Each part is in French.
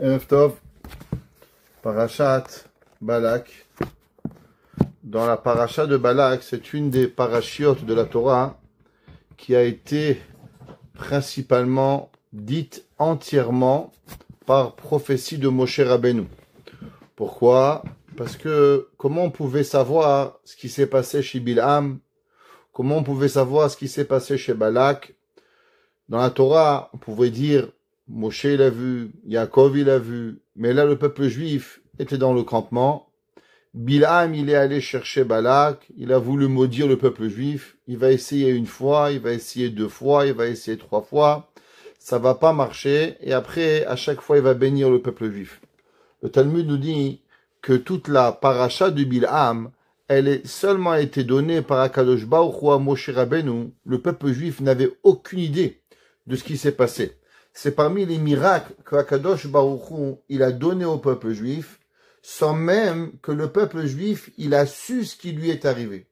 Erev Tov, Parashat Balak. Dans la paracha de Balak, c'est une des parachiotes de la Torah qui a été principalement dite entièrement par prophétie de Moshe Rabbeinu. Pourquoi? Parce que comment on pouvait savoir ce qui s'est passé chez Bilham? Comment on pouvait savoir ce qui s'est passé chez Balak? Dans la Torah, on pouvait dire Moshe il a vu, Yaakov il a vu, mais là le peuple juif était dans le campement. Bilham il est allé chercher Balak, il a voulu maudire le peuple juif, il va essayer une fois, il va essayer deux fois, il va essayer trois fois, ça va pas marcher, et après à chaque fois il va bénir le peuple juif. Le Talmud nous dit que toute la paracha de Bilham, elle est seulement été donnée par Akadosh Baruch Hu à Moshe Rabbeinu. Le peuple juif n'avait aucune idée de ce qui s'est passé. C'est parmi les miracles que Akadosh Baruch Hu, il a donné au peuple juif, sans même que le peuple juif, il a su ce qui lui est arrivé.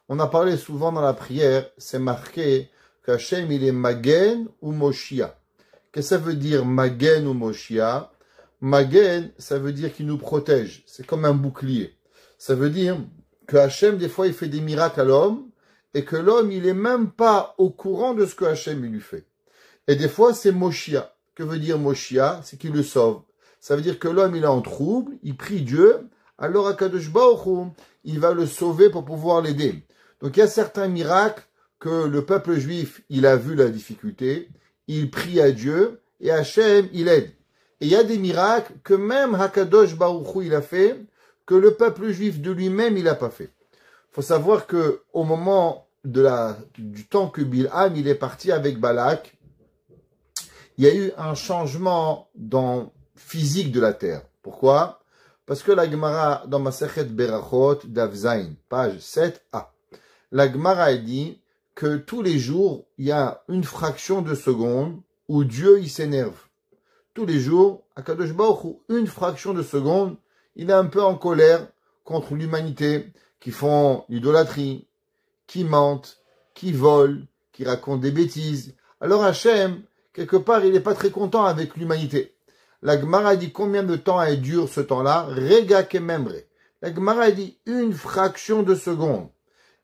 On a parlé souvent dans la prière, c'est marqué qu'Hachem, il est Magen ou Moshia. Qu'est-ce que ça veut dire Magen ou Moshia? Magen, ça veut dire qu'il nous protège. C'est comme un bouclier. Ça veut dire que Hachem, des fois, il fait des miracles à l'homme, et que l'homme, il est même pas au courant de ce que Hachem, il lui fait. Et des fois, c'est Moshia. Que veut dire Moshia? C'est qu'il le sauve. Ça veut dire que l'homme, il est en trouble, il prie Dieu, alors Akadosh Baruch Hu, il va le sauver pour pouvoir l'aider. Donc il y a certains miracles que le peuple juif, il a vu la difficulté, il prie à Dieu, et Hachem, il aide. Et il y a des miracles que même Akadosh Baruch Hu, il a fait, que le peuple juif de lui-même, il n'a pas fait. Il faut savoir que au moment du temps que Bilham, il est parti avec Balak, il y a eu un changement dans physique de la terre. Pourquoi? Parce que la Gemara, dans Masechet Berachot, Daf Zayin, page 7a, la Gemara dit que tous les jours, il y a une fraction de seconde où Dieu, il s'énerve. Tous les jours, Akadosh Baruch Hu, une fraction de seconde, il est un peu en colère contre l'humanité, qui font l'idolâtrie, qui mentent, qui volent, qui racontent des bêtises. Alors Hachem, quelque part, il n'est pas très content avec l'humanité. La Gemara dit combien de temps elle dure ce temps-là? Rega kememre. La Gemara dit une fraction de seconde.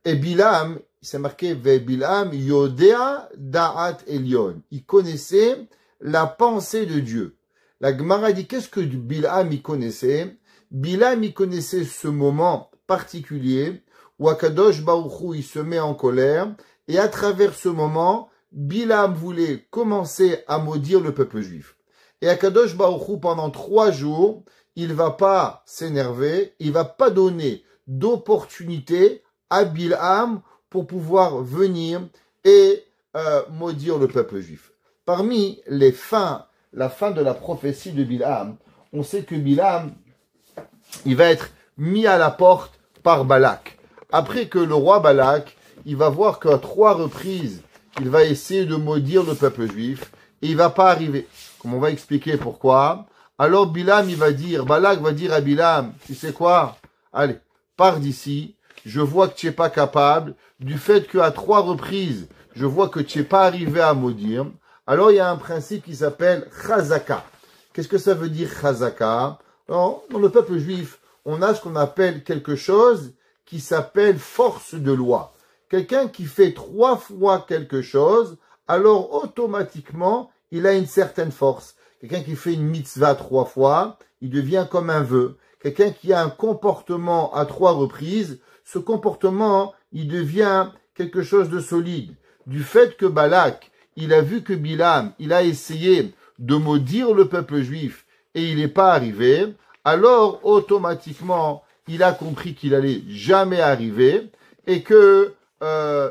Et Bilham, c'est marqué Ve Bilham Yodea Da'at Elion. Il connaissait la pensée de Dieu. La Gemara dit qu'est-ce que Bilham il connaissait? Bilham il connaissait ce moment particulier où Akadosh Baruch Hu il se met en colère et à travers ce moment, Bilham voulait commencer à maudire le peuple juif. Et Akadosh Baruch Hu, pendant 3 jours, il va pas s'énerver, il va pas donner d'opportunité à Bilham pour pouvoir venir et maudire le peuple juif. Parmi la fin de la prophétie de Bilham, on sait que Bilham, il va être mis à la porte par Balak. Après que le roi Balak, il va voir qu'à 3 reprises, il va essayer de maudire le peuple juif et il va pas arriver. Comme on va expliquer pourquoi. Alors Bilham, Balak va dire à Bilham, tu sais quoi? Allez, pars d'ici. Je vois que tu n'es pas capable. Du fait qu'à 3 reprises, je vois que tu n'es pas arrivé à maudire. Alors il y a un principe qui s'appelle Chazaka. Qu'est-ce que ça veut dire Chazaka? Dans le peuple juif, on a ce qu'on appelle quelque chose qui s'appelle force de loi. Quelqu'un qui fait 3 fois quelque chose, alors automatiquement, il a une certaine force. Quelqu'un qui fait une mitzvah 3 fois, il devient comme un vœu. Quelqu'un qui a un comportement à 3 reprises, ce comportement, il devient quelque chose de solide. Du fait que Balak, il a vu que Bilham, il a essayé de maudire le peuple juif et il n'est pas arrivé, alors automatiquement, il a compris qu'il allait jamais arriver et que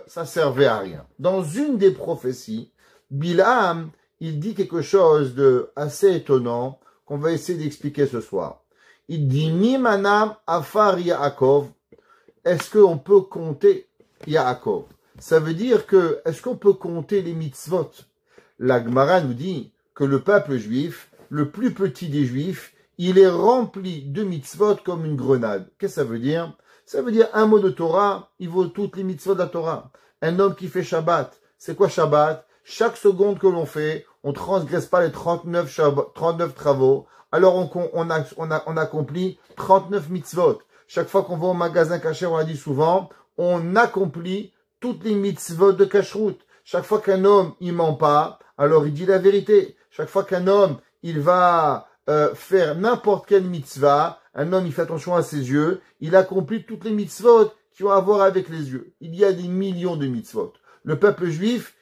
ça servait à rien. Dans une des prophéties, Bilham, il dit quelque chose de assez étonnant qu'on va essayer d'expliquer ce soir. Il dit Mimanam Afar Yaakov. Est-ce qu'on peut compter Yaakov? Ça veut dire que est-ce qu'on peut compter les mitzvot? La Gemara nous dit que le peuple juif, le plus petit des juifs, il est rempli de mitzvot comme une grenade. Qu'est-ce que ça veut dire? Ça veut dire un mot de Torah, il vaut toutes les mitzvot de la Torah. Un homme qui fait Shabbat, c'est quoi Shabbat? Chaque seconde que l'on fait, on transgresse pas les 39 travaux, alors on accomplit 39 mitzvot. Chaque fois qu'on va au magasin kasher, on l'a dit souvent, on accomplit toutes les mitzvot de kashrut. Chaque fois qu'un homme, il ment pas, alors il dit la vérité. Chaque fois qu'un homme, il va faire n'importe quelle mitzvah, un homme, il fait attention à ses yeux, il accomplit toutes les mitzvot qui ont à voir avec les yeux. Il y a des millions de mitzvot. Le peuple juif,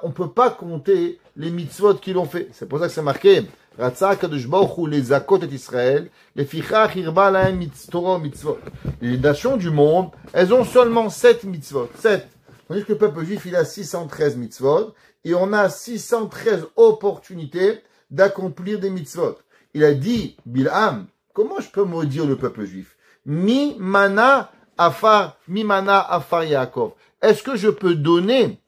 on peut pas compter les mitzvot qu'ils ont fait. C'est pour ça que c'est marqué, Ratsa Kadosh Baruch Hu les zakot et Israël, les fichach irba lahem Torah mitzvot. Les nations du monde, elles ont seulement 7 mitzvot. 7. Tandis que le peuple juif, il a 613 mitzvot, et on a 613 opportunités d'accomplir des mitzvot. Il a dit, Bilham, comment je peux maudire le peuple juif? Mi mana afar Yaakov. Est-ce que je peux donner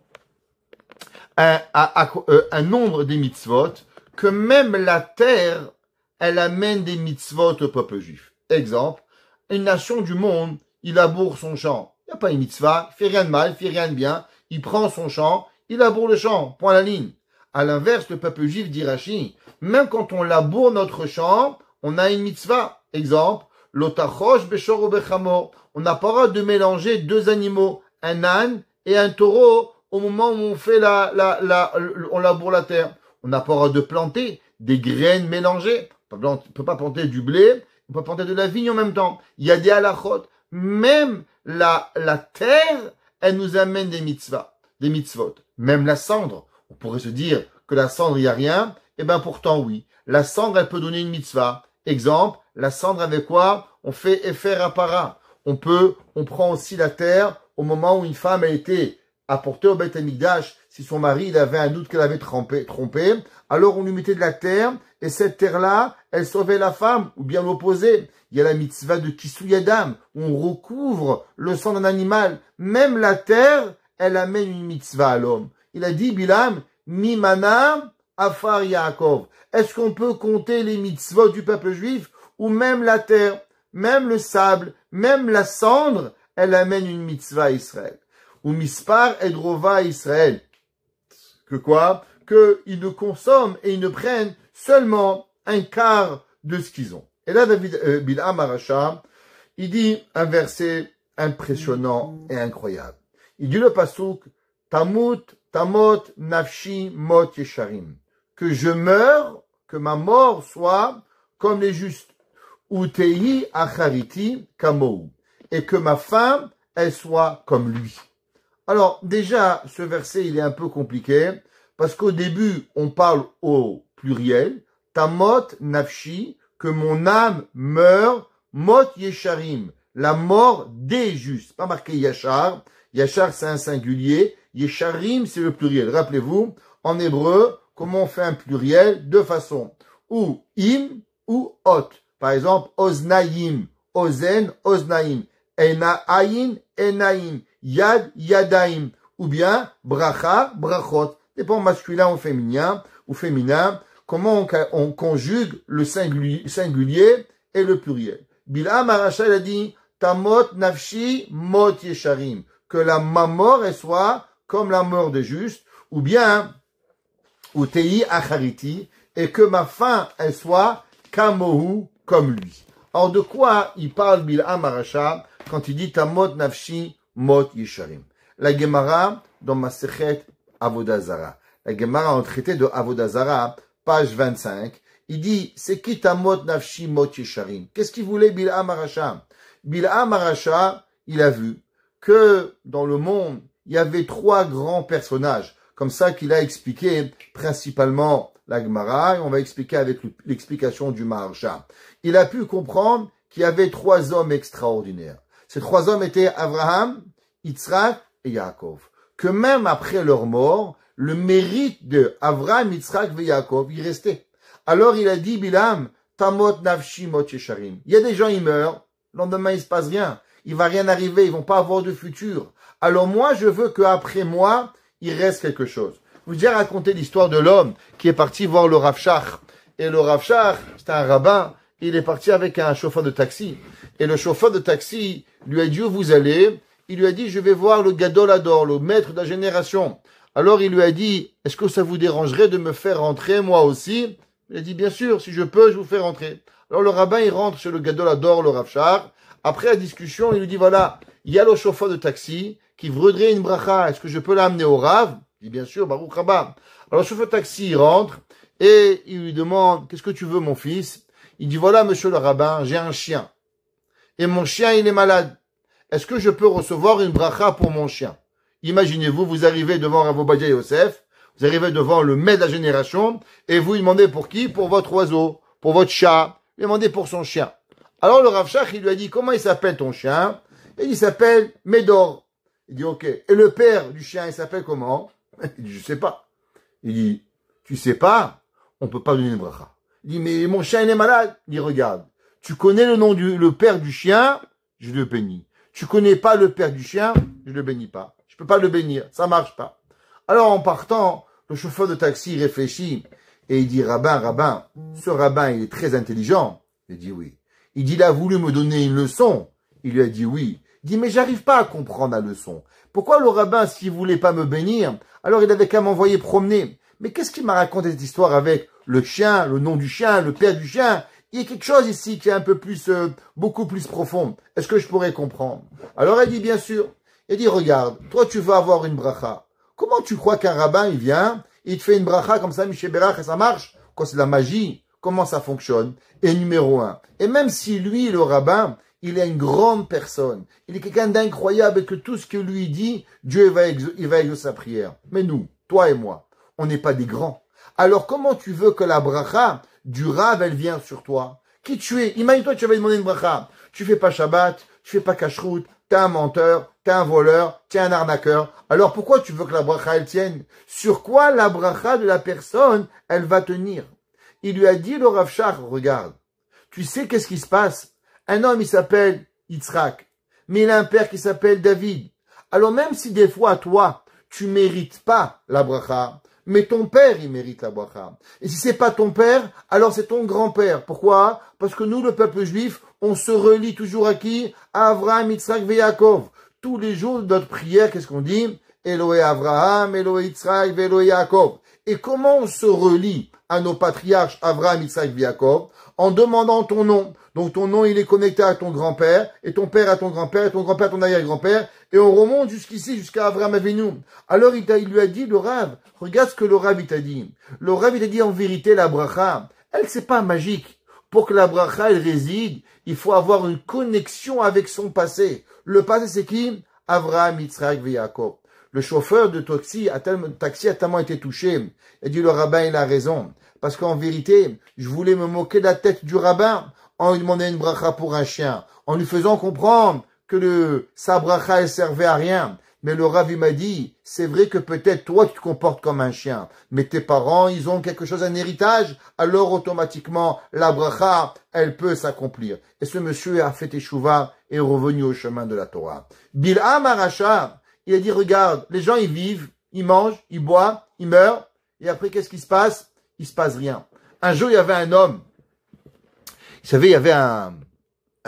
un nombre des mitzvot que même la terre, elle amène des mitzvot au peuple juif? Exemple, une nation du monde, il laboure son champ. Il n'y a pas une mitzvah, il fait rien de mal, il fait rien de bien. Il prend son champ, il laboure le champ, point la ligne. À l'inverse, le peuple juif dit Rashi, même quand on laboure notre champ, on a une mitzvah. Exemple, l'otachosh beshor ou bechamor. On n'a pas le droit de mélanger deux animaux, un âne et un taureau, au moment où on fait on laboure la terre. On n'a pas le droit de planter des graines mélangées. On ne peut pas planter du blé, on peut planter de la vigne en même temps. Il y a des halachot. Même la terre, elle nous amène des mitzvot. Même la cendre. On pourrait se dire que la cendre, il n'y a rien. Eh bien, pourtant, oui. La cendre, elle peut donner une mitzvah. Exemple, la cendre avec quoi? On fait Efer Apara. On prend aussi la terre au moment où une femme a été apportée au Beth Amikdash. Si son mari, il avait un doute qu'elle avait trompé, alors on lui mettait de la terre, et cette terre-là, elle sauvait la femme, ou bien l'opposé. Il y a la mitzvah de Kisuyadam, où on recouvre le sang d'un animal. Même la terre, elle amène une mitzvah à l'homme. Il a dit, Bilam, Mimana Afar Yaakov. Est-ce qu'on peut compter les mitzvot du peuple juif, ou même la terre, même le sable, même la cendre, elle amène une mitzvah à Israël. Ou mispar edrova à Israël. Que quoi? Qu'ils ne consomment et ils ne prennent seulement un quart de ce qu'ils ont. Et là, Bilham Arasha, il dit un verset impressionnant et incroyable. Il dit le pasuk, tamot nafshi mot yesharim. Que je meure, que ma mort soit comme les justes. Utei achariti kamou. Et que ma fin, elle soit comme lui. Alors, déjà, ce verset, il est un peu compliqué, parce qu'au début, on parle au pluriel, tamot nafshi, que mon âme meurt, mot yesharim, la mort des justes. Pas marqué yachar. Yachar, c'est un singulier. Yesharim, c'est le pluriel. Rappelez-vous, en hébreu, comment on fait un pluriel? Deux façons. Ou im, ou ot. Par exemple, oznaim, ozen, oznaim. Enaim, enaim. Yad, yadaim. Ou bien, bracha, brachot. Dépend masculin ou féminin. Comment on conjugue le singulier et le pluriel. Bilham Arasha, il a dit, tamot nafshi mot yesharim. Que ma mort, elle soit comme la mort des justes. Ou bien, utei achariti. Et que ma fin, elle soit kamohu, comme lui. Alors, de quoi il parle Bilham Arasha quand il dit tamot nafshi mot yesharim? La Gemara, dans Masechet Avodah Zara. La Gemara, en traité de Avodah Zara, page 25, il dit, c'est qui tamot nafshi mot yesharim? Qu'est-ce qu'il voulait Bilham Arasha? Bilham Arasha, il a vu que dans le monde, il y avait trois grands personnages, comme ça qu'il a expliqué principalement la Gemara, et on va expliquer avec l'explication du Maharsha. Il a pu comprendre qu'il y avait trois hommes extraordinaires. Ces trois hommes étaient Abraham, Yitzhak et Yaakov. Que même après leur mort, le mérite de Abraham, Yitzhak et Yaakov, il restait. Alors il a dit, Bilham, tamot nafshi mot yesharim. Il y a des gens, ils meurent, le lendemain il se passe rien. Il va rien arriver, ils vont pas avoir de futur. Alors moi, je veux qu'après moi, il reste quelque chose. Je vous ai raconté l'histoire de l'homme qui est parti voir le Rav Shach. Et le Rav Shach, c'était un rabbin, il est parti avec un chauffeur de taxi. Et le chauffeur de taxi lui a dit où vous allez? Il lui a dit, je vais voir le Gadol Hador, le maître de la génération. Alors il lui a dit, est-ce que ça vous dérangerait de me faire rentrer moi aussi? Il a dit, bien sûr, si je peux, je vous fais rentrer. Alors le rabbin, il rentre chez le Gadol Hador, le Rav Shar. Après la discussion, il lui dit, voilà, il y a le chauffeur de taxi qui voudrait une bracha. Est-ce que je peux l'amener au Rav? Il dit, bien sûr, Baruch Rabba. Alors le chauffeur de taxi, il rentre et il lui demande, qu'est-ce que tu veux, mon fils? Il dit, voilà, monsieur le rabbin, j'ai un chien. Et mon chien, il est malade. Est-ce que je peux recevoir une bracha pour mon chien? Imaginez-vous, vous arrivez devant Rav Ovadia Yosef, vous arrivez devant le maître de la génération, et vous lui demandez pour qui? Pour votre oiseau, pour votre chat, vous lui demandez pour son chien. Alors le Rav Shach, il lui a dit, comment il s'appelle ton chien? Et il s'appelle Médor. Il dit, ok. Et le père du chien, il s'appelle comment? Il dit, je sais pas. Il dit, tu sais pas? On peut pas donner une bracha. Il dit, mais mon chien, il est malade. Il dit, regarde, tu connais le nom le père du chien, je le bénis. Tu connais pas le père du chien, je le bénis pas. Je peux pas le bénir, ça marche pas. Alors en partant, le chauffeur de taxi réfléchit et il dit, rabbin, ce rabbin, il est très intelligent. Il dit oui. Il dit, il a voulu me donner une leçon. Il lui a dit oui. Il dit, mais j'arrive pas à comprendre la leçon. Pourquoi le rabbin, s'il voulait pas me bénir, alors il avait qu'à m'envoyer promener. Mais qu'est-ce qu'il m'a raconté cette histoire avec le chien, le nom du chien, le père du chien? Il y a quelque chose ici qui est un peu plus, beaucoup plus profond. Est-ce que je pourrais comprendre? Alors elle dit, bien sûr. Il dit, regarde, toi tu veux avoir une bracha. Comment tu crois qu'un rabbin, il vient, il te fait une bracha comme ça, Michel Berach, et ça marche? Quand c'est la magie, comment ça fonctionne? Et numéro un. Et même si lui, le rabbin, il est une grande personne, il est quelqu'un d'incroyable et que tout ce que lui dit, Dieu il va exaucer sa prière. Mais nous, toi et moi, on n'est pas des grands. Alors comment tu veux que la bracha du Rav, elle vient sur toi? Qui tu es? Imagine-toi, tu vas demander une bracha. Tu fais pas Shabbat, tu fais pas Kashrut, t'es un menteur, t'es un voleur, t'es un arnaqueur. Alors pourquoi tu veux que la bracha, elle tienne? Sur quoi la bracha de la personne, elle va tenir? Il lui a dit, le Rav Shach, regarde, tu sais qu'est-ce qui se passe? Un homme, il s'appelle Yitzhak, mais il a un père qui s'appelle David. Alors même si des fois, toi, tu mérites pas la bracha, mais ton père, il mérite la bracha. Et si c'est pas ton père, alors c'est ton grand-père. Pourquoi? Parce que nous, le peuple juif, on se relie toujours à qui? À Avraham, Yitzhak et Yaakov. Tous les jours de notre prière, qu'est-ce qu'on dit? Elohé Avraham, Elohé Yitzhak, Elohé Yaakov. Et comment on se relie à nos patriarches Avraham, Yitzhak et Yaakov? En demandant ton nom. Donc ton nom, il est connecté à ton grand-père, et ton père à ton grand-père, et ton grand-père à ton arrière-grand-père, et on remonte jusqu'ici, jusqu'à Avraham Avinu. Alors il lui a dit, le Rav, regarde ce que le Rav il t'a dit. Le Rav il t'a dit en vérité, la bracha, elle c'est pas magique. Pour que la bracha elle réside, il faut avoir une connexion avec son passé. Le passé c'est qui? Avraham, Yitzhak et Yaakov. Le chauffeur de taxi a tellement été touché. Il dit, le rabbin il a raison. Parce qu'en vérité, je voulais me moquer de la tête du rabbin en lui demandant une bracha pour un chien, en lui faisant comprendre que sa bracha elle servait à rien. Mais le Rav il m'a dit, c'est vrai que peut-être toi tu te comportes comme un chien, mais tes parents ils ont quelque chose, un héritage, alors automatiquement la bracha elle peut s'accomplir. Et ce monsieur a fait teshuva et est revenu au chemin de la Torah. Bil'am Aracha, il a dit regarde, les gens ils vivent, ils mangent, ils boivent, ils meurent, et après qu'est-ce qui se passe? Il se passe rien. Un jour il y avait un homme, vous savez il y avait un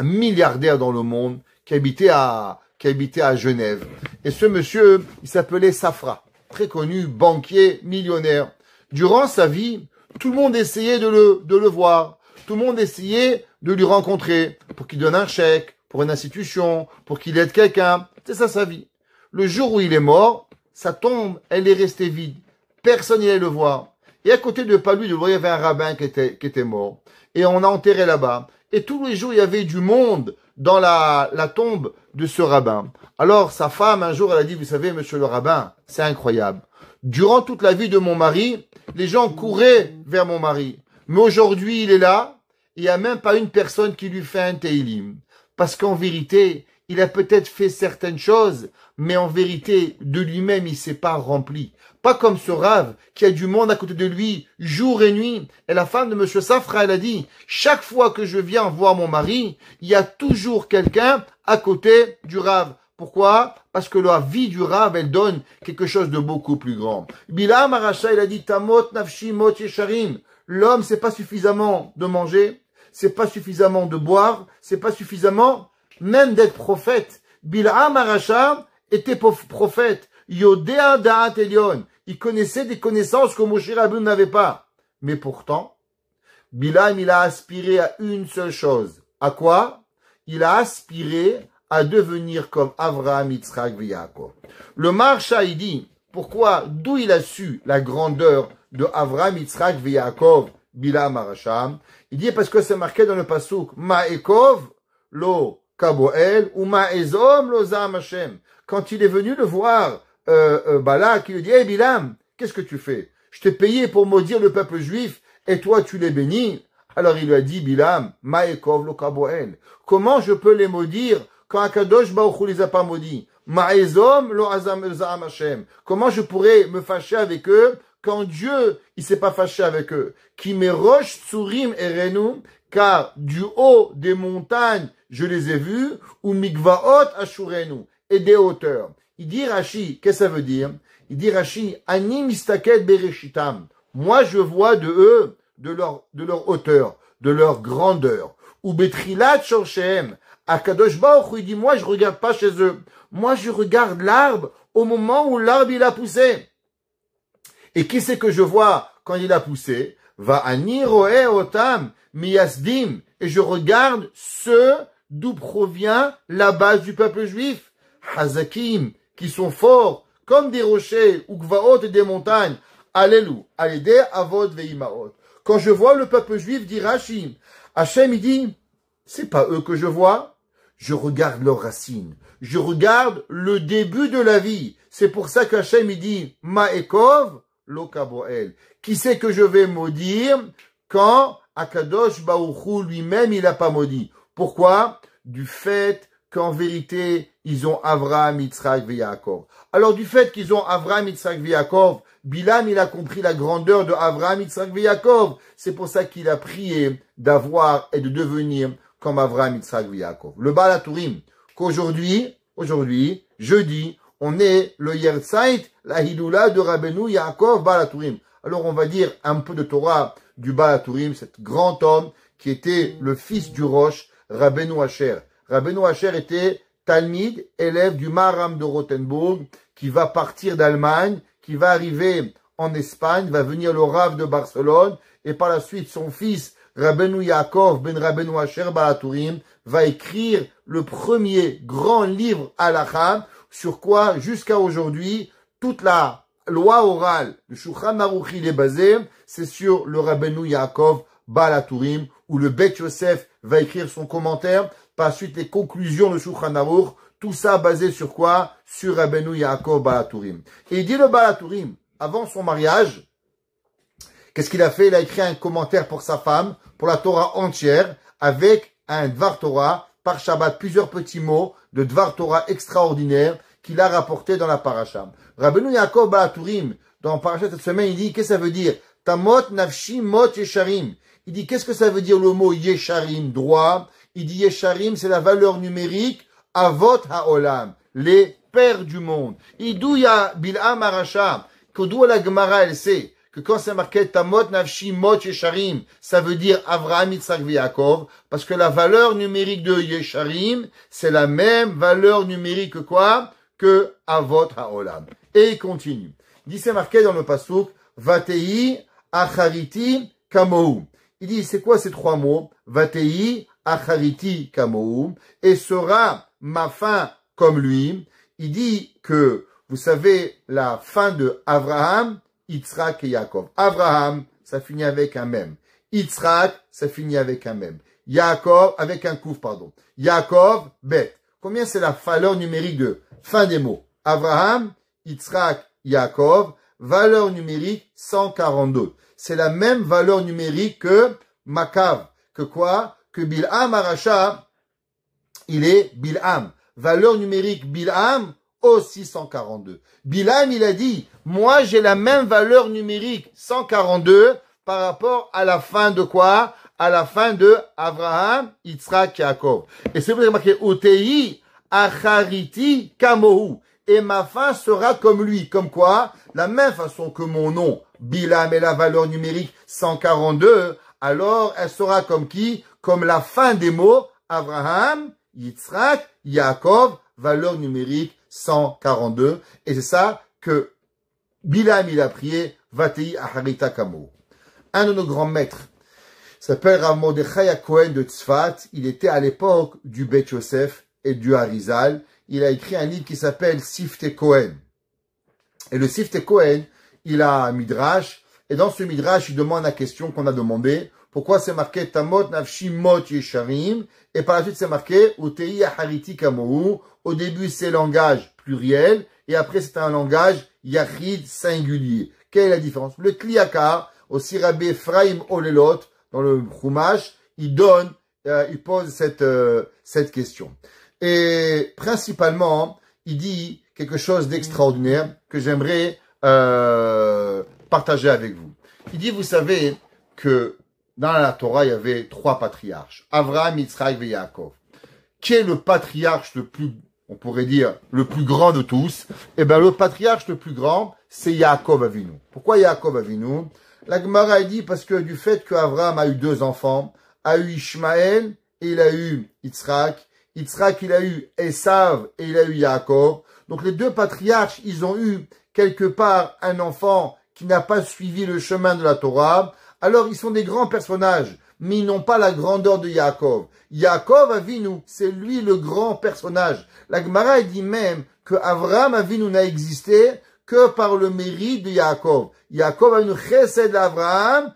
milliardaire dans le monde qui habitait à Genève. Et ce monsieur, il s'appelait Safra, très connu, banquier, millionnaire. Durant sa vie, tout le monde essayait de le voir. Tout le monde essayait de lui rencontrer pour qu'il donne un chèque, pour une institution, pour qu'il aide quelqu'un. C'est ça sa vie. Le jour où il est mort, sa tombe, elle est restée vide. Personne n'allait le voir. Et à côté de pas lui, il y avait un rabbin qui était mort. Et on a enterré là-bas. Et tous les jours, il y avait du monde dans la tombe de ce rabbin. Alors, sa femme, un jour, elle a dit, vous savez, monsieur le rabbin, c'est incroyable. Durant toute la vie de mon mari, les gens couraient vers mon mari. Mais aujourd'hui, il est là, il n'y a même pas une personne qui lui fait un teilim. Parce qu'en vérité, il a peut-être fait certaines choses, mais en vérité, de lui-même, il s'est pas rempli. Pas comme ce Rav, qui a du monde à côté de lui, jour et nuit. Et la femme de monsieur Safra, elle a dit, chaque fois que je viens voir mon mari, il y a toujours quelqu'un à côté du Rav. Pourquoi? Parce que la vie du Rav, elle donne quelque chose de beaucoup plus grand. Bil'am Aracha, il a dit, Tamot nafshi mot yesharim. L'homme, c'est pas suffisamment de manger, c'est pas suffisamment de boire, c'est pas suffisamment même d'être prophète. Bil'am Aracha était prophète. Yodea da'at elyon. Il connaissait des connaissances que Moshe Rabbeinu n'avait pas. Mais pourtant, Bilam, il a aspiré à une seule chose. À quoi? Il a aspiré à devenir comme Avraham, Yitzhak et Yaakov. Le Maharsha, il dit, pourquoi, d'où il a su la grandeur de Avraham, Yitzhak et Yaakov, Bilam Arasham? Il dit parce que c'est marqué dans le pasuk, Ma'ekov, lo Kaboel, ou Ma'ezom, lo Zam Hashem. Quand il est venu le voir, Balak, il lui dit, hey Bilam, qu'est-ce que tu fais? Je t'ai payé pour maudire le peuple juif, et toi tu les bénis. Alors il lui a dit, Bilam, Ma'ekov, lo Kaboel. Comment je peux les maudire quand Akadosh Baruch Hu les a pas maudits? Ma'ezom, lo Zam Hashem. Comment je pourrais me fâcher avec eux quand Dieu, il s'est pas fâché avec eux? Qui me roche tsurim erenu, car du haut des montagnes, je les ai vus, ou mikvaot ashurenu, et des hauteurs. Il dit Rashi, qu'est-ce que ça veut dire? Il dit Rashi, ani mistaket bereshitam. Moi, je vois de eux, de leur hauteur, de leur grandeur. Ou betrilat shorshem. Akadosh Baruch Hu, il dit, moi, je regarde pas chez eux. Moi, je regarde l'arbre au moment où l'arbre, il a poussé. Et qui c'est que je vois quand il a poussé? Va ani roe otam miyasdim. Et je regarde ceux d'où provient la base du peuple juif. Hazakim, qui sont forts, comme des rochers, ou gvaot et des montagnes. Allélu, alédé avod veimaot. Quand je vois le peuple juif, dit Rashi, Hachem, il dit, c'est pas eux que je vois. Je regarde leurs racines. Je regarde le début de la vie. C'est pour ça qu'Hachem, il dit, Ma'ekov, Lokaboel. Qui c'est que je vais maudire quand Akadosh Baruch Hu lui-même, il n'a pas maudit? Pourquoi? Du fait qu'en vérité, ils ont Avraham, Yitzhak et Yaakov. Alors du fait qu'ils ont Avraham, Yitzhak et Yaakov, Bilam, il a compris la grandeur de Avraham, Yitzhak et Yaakov. C'est pour ça qu'il a prié d'avoir et de devenir comme Avraham, Yitzhak et Yaakov. Le Baal HaTurim, qu'aujourd'hui, jeudi, on est le Yerzait, la Hidoula de Rabbeinu Yaakov Baal HaTurim. Alors on va dire un peu de Torah du Baal HaTurim, cet grand homme qui était le fils du Rosh, Rabbeinu Asher. Rabbeinu Asher était Talmid, élève du Maharam de Rothenburg, qui va partir d'Allemagne, qui va arriver en Espagne, va venir le Rav de Barcelone, et par la suite son fils, Rabbeinu Yaakov ben Rabbeinu Asher Baal HaTurim, va écrire le premier grand livre halakha, sur quoi, jusqu'à aujourd'hui, toute la loi orale, le Shulchan Aruch il est basé, c'est sur le Rabbeinu Yaakov Baal HaTurim, où le Bet Yosef va écrire son commentaire, par la suite les conclusions de Shulchan Aruch, tout ça basé sur quoi? Sur Rabbeinu Yaakov Baal HaTurim. Et il dit le Baal HaTurim, avant son mariage, qu'est-ce qu'il a fait? Il a écrit un commentaire pour sa femme, pour la Torah entière, avec un Dvar Torah, par Shabbat, plusieurs petits mots de Dvar Torah extraordinaires qu'il a rapporté dans la paracha. Rabbeinu Yaakov Baal HaTurim, dans la paracha cette semaine, il dit, qu'est-ce que ça veut dire? Tamot nafshi mot yesharim. Il dit, qu'est-ce que ça veut dire le mot yesharim, droit? Il dit, yesharim, c'est la valeur numérique, avot haolam, les pères du monde. Et d'où il y a Bil'am Arasha, que d'où la Gemara, elle sait que quand c'est marqué Tamot Nafshi Mot Yesharim, ça veut dire Avraham, Yitzhak et Yaakov, parce que la valeur numérique de Yesharim, c'est la même valeur numérique que quoi? Que Avot Haolam. Et il continue. Il dit, c'est marqué dans le pasuk, Vatei Achariti Kamohu. Il dit, c'est quoi ces trois mots? Vatei Achariti Kamohu. Et sera ma fin comme lui. Il dit que, vous savez, la fin de Avraham, Yitzhak et Yaakov. Avraham, ça finit avec un même. Yitzhak, ça finit avec un même. Yaakov, avec un kouf, pardon. Yaakov, bet. Combien c'est la valeur numérique de fin des mots? Avraham, Yitzhak, Yaakov, valeur numérique 142. C'est la même valeur numérique que Makav. Que quoi? Que Bil'am Arasha, il est Bil'am. Valeur numérique Bil'am, aussi 142. Bilam, il a dit, moi j'ai la même valeur numérique 142 par rapport à la fin de quoi? À la fin de Avraham, Yitzhak, Yaakov. Et c'est pour ça que marqué Otei Achariti Kamohu. Et ma fin sera comme lui. Comme quoi? La même façon que mon nom, Bilam, est la valeur numérique 142, alors elle sera comme qui? Comme la fin des mots Avraham, Yitzhak, Yaakov, valeur numérique 142. Et c'est ça que Bilam, il a prié, Vatei Aharita Kamo. Un de nos grands maîtres s'appelle Rav Mordechai Cohen de Tzfat. Il était à l'époque du Beth Yosef et du Harizal. Il a écrit un livre qui s'appelle Siftei Cohen. Et le Siftei Cohen, il a un midrash. Et dans ce midrash, il demande la question qu'on a demandé. Pourquoi c'est marqué Tamot Nafshi Mot Yesharim? Et par la suite, c'est marqué Utei Ahariti Kamohu. Au début, c'est langage pluriel. Et après, c'est un langage Yachid singulier. Quelle est la différence? Le Kliyakar, aussi Rabbi Ephraim Olelot, dans le Chumash, il pose cette question. Et principalement, il dit quelque chose d'extraordinaire que j'aimerais partager avec vous. Il dit, vous savez que dans la Torah, il y avait 3 patriarches, Avraham, Yitzhak et Yaakov. Qui est le patriarche le plus, on pourrait dire, le plus grand de tous? Eh bien, le patriarche le plus grand, c'est Yaakov Avinu. Pourquoi Yaakov Avinu? La Gemara dit parce que du fait qu'Avraham a eu 2 enfants, a eu Ishmaël et il a eu Yitzhak. Yitzhak, il a eu Esav et il a eu Yaakov. Donc les 2 patriarches, ils ont eu quelque part un enfant qui n'a pas suivi le chemin de la Torah. Alors ils sont des grands personnages, mais ils n'ont pas la grandeur de Yaakov. Yaakov Avinu, c'est lui le grand personnage. La Gemara dit même que Avraham Avinu n'a existé que par le mérite de Yaakov. Yaakov Avinu chesed l'Avraham,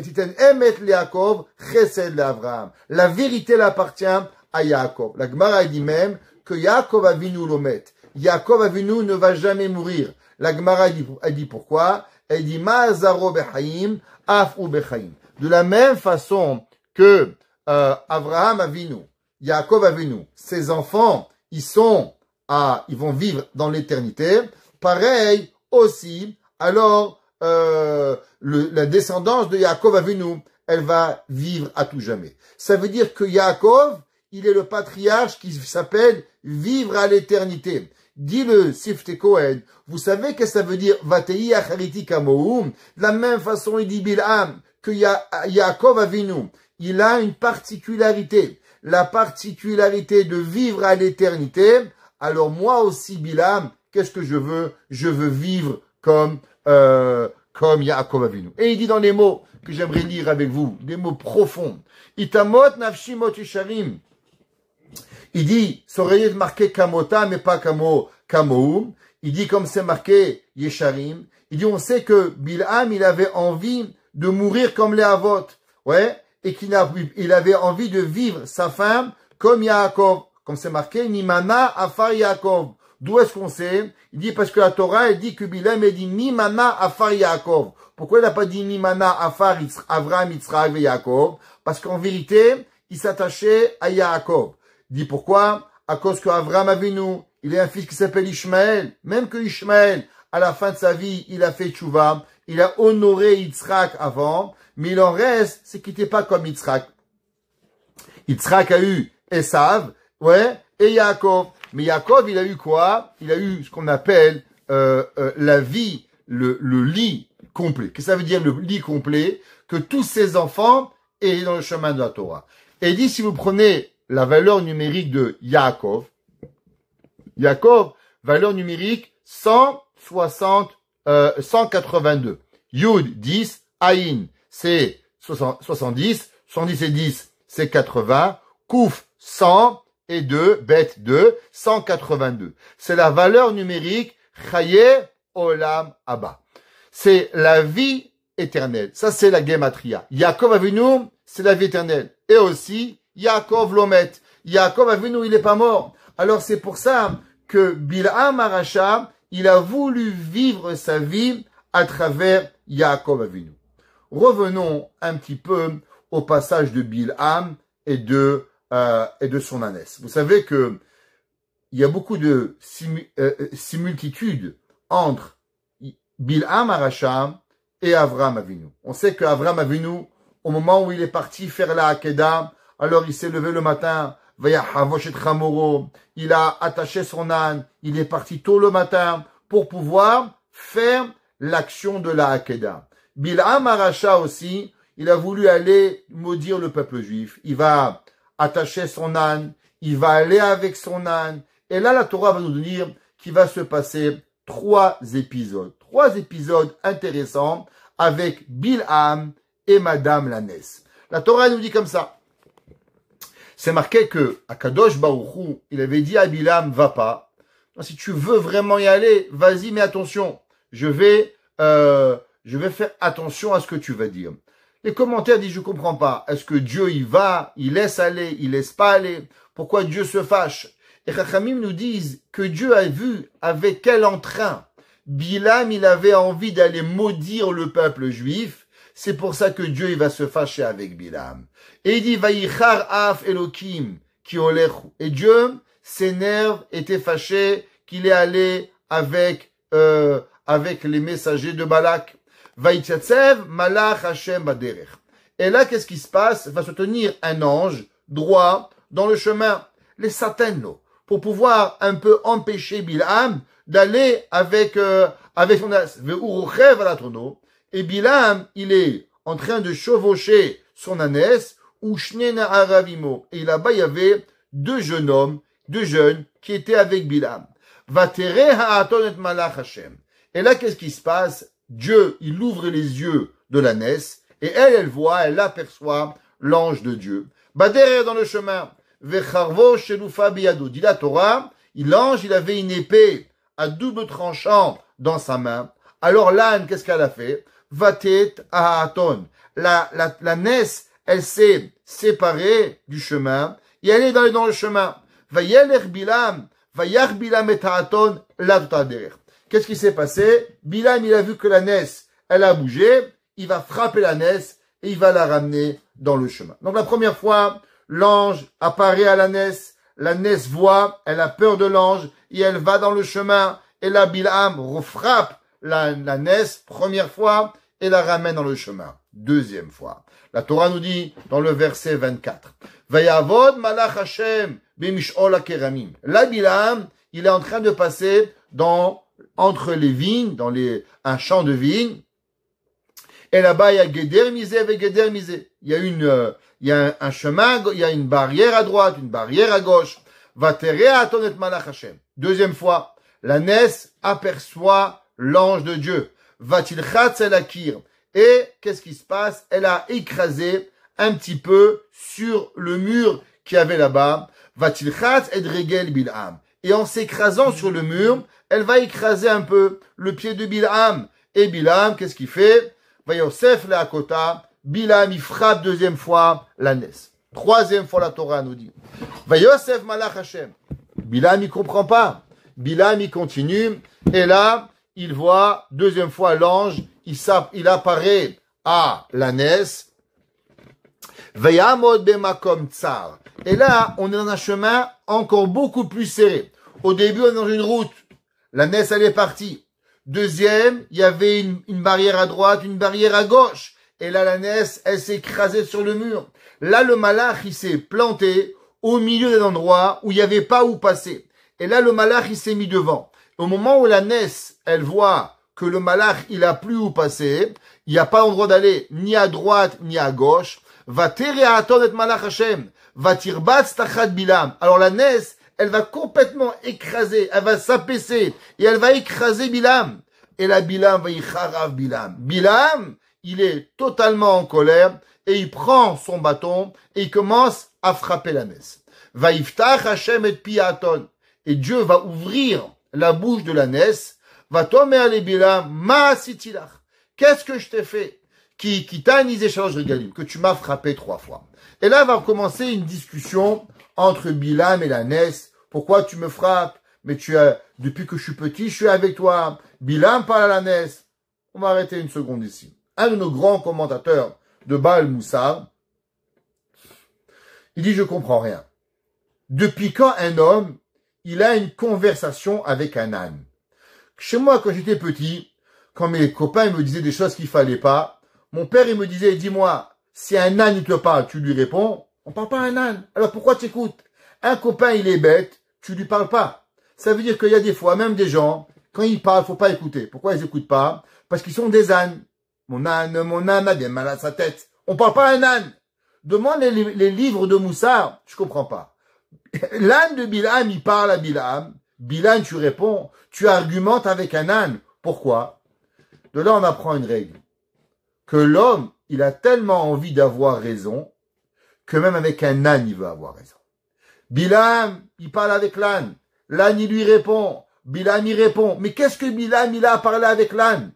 titen emet l'Yaakov, chesed l'Avraham. La vérité l'appartient à Yaakov. La Gemara dit même que Yaakov Avinu l'omet. Yaakov Avinu ne va jamais mourir. La Gemara dit pourquoi? Elle dit Ma'azaro bechaim, af ou bechaim. De la même façon que Avraham Avinu, Yaakov Avinu, ses enfants, ils vont vivre dans l'éternité. Pareil aussi, alors la descendance de Yaakov Avinu, elle va vivre à tout jamais. Ça veut dire que Yaakov, il est le patriarche qui s'appelle vivre à l'éternité. Dit le Siftei Cohen, vous savez que ça veut dire Vatei Achariti Kamohum. De la même façon, il dit Bilham que Yaakov Avinu, il a une particularité, la particularité de vivre à l'éternité. Alors moi aussi, Bilham, qu'est-ce que je veux? Je veux vivre comme Yaakov Avinu. Et il dit dans les mots que j'aimerais lire avec vous, des mots profonds. Itamot nafshi mot yesharim. Il dit, ça aurait été marqué Kamota, mais pas Kamoum. Il dit, comme c'est marqué Yesharim. Il dit, on sait que Bilham, il avait envie de mourir comme les Avot. Ouais. Et il avait envie de vivre sa femme comme Yaakov. Comme c'est marqué, Nimana Afar Yaakov. D'où est-ce qu'on sait? Il dit, parce que la Torah, elle dit que Bilham, elle dit Nimana Afar Yaakov. Pourquoi il n'a pas dit Nimana Afar Avraham, Yitzhak et Yaakov? Parce qu'en vérité, il s'attachait à Yaakov. Dit pourquoi? À cause qu'Avraham Avinu, il a un fils qui s'appelle Ishmaël. Même que Ishmaël, à la fin de sa vie, il a fait tchouva. Il a honoré Yitzhak avant. Mais il en reste, c'est qu'il n'était pas comme Yitzhak. Yitzhak a eu Esav, ouais, et Yaakov. Mais Yaakov, il a eu quoi? Il a eu ce qu'on appelle la vie, le lit complet. Qu'est-ce que ça veut dire le lit complet? Que tous ses enfants aient dans le chemin de la Torah. Et il dit, si vous prenez la valeur numérique de Yaakov, valeur numérique 182. Yud 10, Aïn c'est 70, 70 et 10 c'est 80, Kouf 100 et 2, Bet 2, 182. C'est la valeur numérique Chaye Olam Abba. C'est la vie éternelle. Ça c'est la Gematria. Yaakov Avinu, c'est la vie éternelle. Et aussi Yaakov Lomet. Yaakov Avinu, il n'est pas mort. Alors c'est pour ça que Bilham Arasha, il a voulu vivre sa vie à travers Yaakov Avinu. Revenons un petit peu au passage de Bilham et de son ânesse. Vous savez que il y a beaucoup de similitudes entre Bilham Arasha et Avraham Avinu. On sait qu'Avraham Avinu, au moment où il est parti faire la Hakeda, alors il s'est levé le matin, il a attaché son âne, il est parti tôt le matin pour pouvoir faire l'action de la Hakeda. Bilham Arasha aussi, il a voulu aller maudire le peuple juif. Il va attacher son âne, il va aller avec son âne. Et là, la Torah va nous dire qu'il va se passer 3 épisodes. 3 épisodes intéressants avec Bilham et Madame l'ânesse. La Torah nous dit comme ça. C'est marqué que Akadosh Baruch Hu, il avait dit à Bilham, va pas. Si tu veux vraiment y aller, vas-y, mais attention. Je vais faire attention à ce que tu vas dire. Les commentaires disent, je comprends pas. Est-ce que Dieu y va, il laisse aller, il laisse pas aller? Pourquoi Dieu se fâche? Et Chachamim nous disent que Dieu a vu avec quel entrain Bilham, il avait envie d'aller maudire le peuple juif. C'est pour ça que Dieu, il va se fâcher avec Bilham. Et il dit, Vayichar af Elokim ki olechu. Et Dieu s'énerve, était fâché qu'il est allé avec les messagers de Balak. Vaïtchatsev malach Hashem baderech. Et là, qu'est-ce qui se passe? Va se tenir un ange droit dans le chemin, les satanno, pour pouvoir un peu empêcher Bilham d'aller avec son ânesse. Et Bilham, il est en train de chevaucher son ânesse, ou shnena aravimo. Et là-bas, il y avait 2 jeunes hommes, 2 jeunes, qui étaient avec Bilham. Vatere ha'aton et malach Hashem. Et là, qu'est-ce qui se passe? Dieu, il ouvre les yeux de l'ânesse, et elle voit, elle aperçoit l'ange de Dieu. Bader dans le chemin. Vecharvo shelufa biyado. Dit la Torah, l'ange, il avait une épée à double tranchant dans sa main. Alors l'âne, qu'est-ce qu'elle a fait? Vatet ahaton. L'ânesse, elle s'est séparée du chemin, et elle est dans le chemin. Vayelech Bilham, vayach Bilham et ahaton, la totader. Qu'est-ce qui s'est passé? Bilham, il a vu que l'ânesse, elle a bougé, il va frapper l'ânesse, et il va la ramener dans le chemin. Donc la première fois, l'ange apparaît à l'ânesse voit, elle a peur de l'ange, et elle va dans le chemin, et là Bilham refrappe l'ânesse, première fois, et la ramène dans le chemin, deuxième fois. La Torah nous dit, dans le verset 24, Vayavod malach Hashem b'mish'ol hakeramim. Là Bilham, il est en train de passer entre les vignes, un champ de vignes, et là-bas, il y a Geder Misé et Geder Misé. Il y a un chemin, il y a une barrière à droite, une barrière à gauche. Vaterea atonet malach Hashem. Deuxième fois, l'ânesse aperçoit l'ange de Dieu. Vatilchatz el akir. Et qu'est-ce qui se passe? Elle a écrasé un petit peu sur le mur qu'il y avait là-bas. Vatilchatz et regel Bilham. Et en s'écrasant sur le mur, elle va écraser un peu le pied de Bilham. Et Bilham, qu'est-ce qu'il fait? Vayosef le akota. Bilham, il frappe deuxième fois l'ânesse. Troisième fois, la Torah nous dit. Vayosef malach Hashem. Bilham, il comprend pas. Bilham, il continue. Et là, il voit, deuxième fois, l'ange, il apparaît à l'ânesse. Vayamod bemakom tsar. Et là, on est dans un chemin encore beaucoup plus serré. Au début, on est dans une route. L'ânesse, elle est partie. Deuxième, il y avait une barrière à droite, une barrière à gauche. Et là, l'ânesse, elle s'est écrasée sur le mur. Là, le malach, il s'est planté au milieu d'un endroit où il n'y avait pas où passer. Et là, le malach, il s'est mis devant. Au moment où l'ânesse, elle voit que le malach, il a plus où passer, il n'y a pas d'endroit d'aller ni à droite ni à gauche. Va tereaton et malach Hashem. Va tirbatz tachat Bilham. Alors l'ânesse, elle va complètement écraser, elle va s'abaisser et elle va écraser Bilham. Et là, Bilham va y charav Bilham. Bilham, il est totalement en colère et il prend son bâton et il commence à frapper l'ânesse. Va iftach Hashem et piaton. Et Dieu va ouvrir la bouche de l'ânesse. Va tomer les Bilham, ma sitilach. Qu'est-ce que je t'ai fait? Qui t'a anisé Shalosh Regalim, que tu m'as frappé 3 fois. Et là va commencer une discussion entre Bilham et l'ânesse. Pourquoi tu me frappes? Mais depuis que je suis petit, je suis avec toi. Bilham parle à l'ânesse. On va arrêter une seconde ici. Un de nos grands commentateurs de Baal Moussar, il dit, je comprends rien. Depuis quand un homme, il a une conversation avec un âne? Chez moi, quand j'étais petit, quand mes copains me disaient des choses qu'il fallait pas, mon père, il me disait, dis-moi, si un âne, il te parle, tu lui réponds. On parle pas à un âne. Alors pourquoi tu écoutes? Un copain, il est bête, tu lui parles pas. Ça veut dire qu'il y a des fois, même des gens, quand ils parlent, faut pas écouter. Pourquoi ils écoutent pas? Parce qu'ils sont des ânes. Mon âne a bien mal à sa tête. On parle pas à un âne. Demande les livres de Moussar, je comprends pas. L'âne de Bilham, il parle à Bilham. Bilham, tu réponds, tu argumentes avec un âne. Pourquoi? De là, on apprend une règle. Que l'homme, il a tellement envie d'avoir raison, que même avec un âne, il veut avoir raison. Bilam, il parle avec l'âne. L'âne, il lui répond. Bilam, il répond. Mais qu'est-ce que Bilam, il a à parler avec l'âne?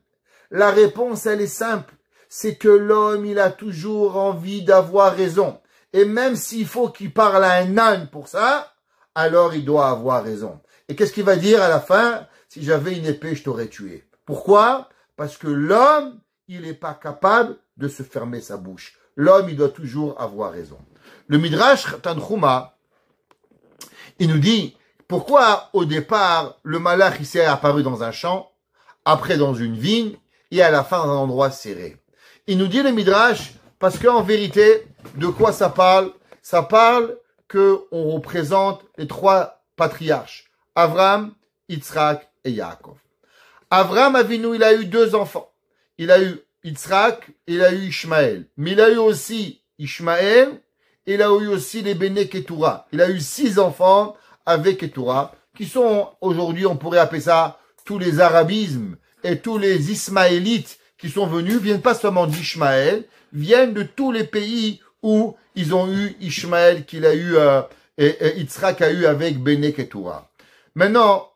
La réponse, elle est simple. C'est que l'homme, il a toujours envie d'avoir raison. Et même s'il faut qu'il parle à un âne pour ça, alors il doit avoir raison. Et qu'est-ce qu'il va dire à la fin? Si j'avais une épée, je t'aurais tué. Pourquoi? Parce que l'homme, il n'est pas capable de se fermer sa bouche. L'homme, il doit toujours avoir raison. Le Midrash Tanchuma, il nous dit, pourquoi au départ, le malach, il s'est apparu dans un champ, après dans une vigne, et à la fin dans un endroit serré. Il nous dit le Midrash, parce qu'en vérité, de quoi ça parle? Ça parle qu'on représente les trois patriarches, Abraham, Yitzhak et Yaakov. Abraham Avinu, il a eu deux enfants. Il a eu Yitzhak, il a eu Ishmaël. Mais il a eu aussi Ishmaël, il a eu aussi les Béné Ketura. Il a eu 6 enfants avec Ketura, qui sont aujourd'hui, on pourrait appeler ça, tous les arabismes et tous les Ismaélites qui sont venus, viennent pas seulement d'Ishmaël, viennent de tous les pays où ils ont eu Ishmaël, qu'il a eu, et Yitzhak a eu avec Béné Ketura. Maintenant,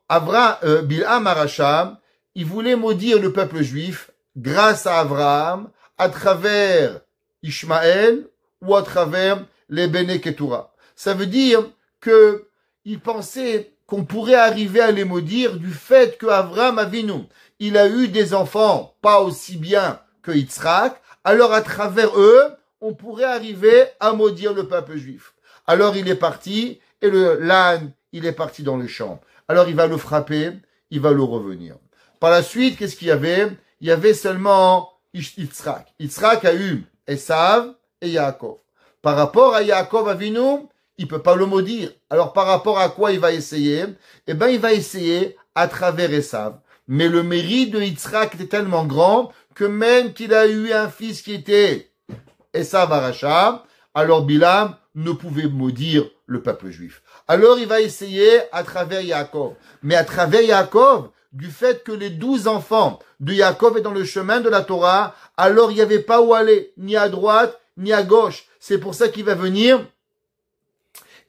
Bilham Aracham, il voulait maudire le peuple juif grâce à Abraham, à travers Ishmaël ou à travers les Béné Ketura. Ça veut dire que il pensait qu'on pourrait arriver à les maudire du fait que Abraham Avinu, il a eu des enfants pas aussi bien que Yitzhak, alors à travers eux, on pourrait arriver à maudire le peuple juif. Alors il est parti, et l'âne, il est parti dans le champ. Alors il va le frapper, il va le revenir. Par la suite, qu'est-ce qu'il y avait? Il y avait seulement Yitzhak. Yitzhak a eu Esav et Yaakov. Par rapport à Yaakov Avinu, il peut pas le maudire. Alors par rapport à quoi il va essayer? Eh ben il va essayer à travers Esav. Mais le mérite de Yitzhak était tellement grand que même qu'il a eu un fils qui était Esav Aracha, alors Bilam ne pouvait maudire le peuple juif. Alors il va essayer à travers Yaakov. Mais à travers Yaakov, du fait que les 12 enfants de Yaakov étaient dans le chemin de la Torah, alors il n'y avait pas où aller, ni à droite, ni à gauche. C'est pour ça qu'il va venir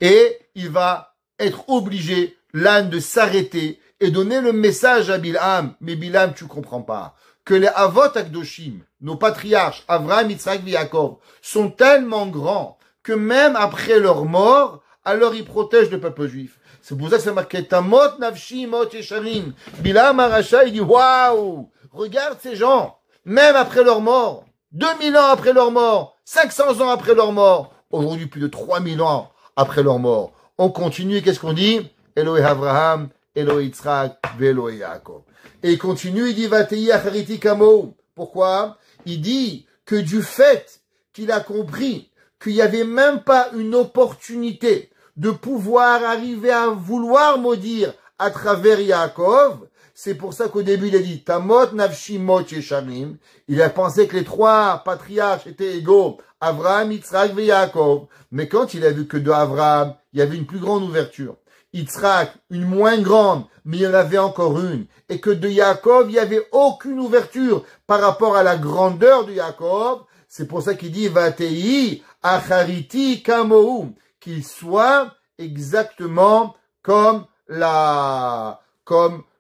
et il va être obligé, l'âne, de s'arrêter et donner le message à Bilham. Mais Bilham, tu comprends pas. Que les Avot Akdoshim, nos patriarches, Avraham, Yitzhak et Yaakov, sont tellement grands que même après leur mort, alors ils protègent le peuple juif. C'est pour ça que c'est marqué Tamot Nafshi Mot Yesharim. Bilham Aracha, il dit waouh, regarde ces gens, même après leur mort, 2000 ans après leur mort, 500 ans après leur mort, aujourd'hui plus de 3000 ans après leur mort. On continue, qu'est-ce qu'on dit? Elohé Avraham, Elohé Yitzhak, Elohé Yaakov. Et il continue, il dit Vatei Achariti Kamo. Pourquoi? Il dit que du fait qu'il a compris qu'il n'y avait même pas une opportunité de pouvoir arriver à vouloir maudire à travers Yaakov, c'est pour ça qu'au début il a dit Tamot Nafshi Mot Yesharim. Il a pensé que les trois patriarches étaient égaux, Avraham, Yitzhak et Yaakov. Mais quand il a vu que de Avraham, il y avait une plus grande ouverture, Yitzhak, une moins grande, mais il y en avait encore une, et que de Yaakov, il n'y avait aucune ouverture par rapport à la grandeur de Yaakov, c'est pour ça qu'il dit Vatei Achariti Kamohu, qu'il soit exactement comme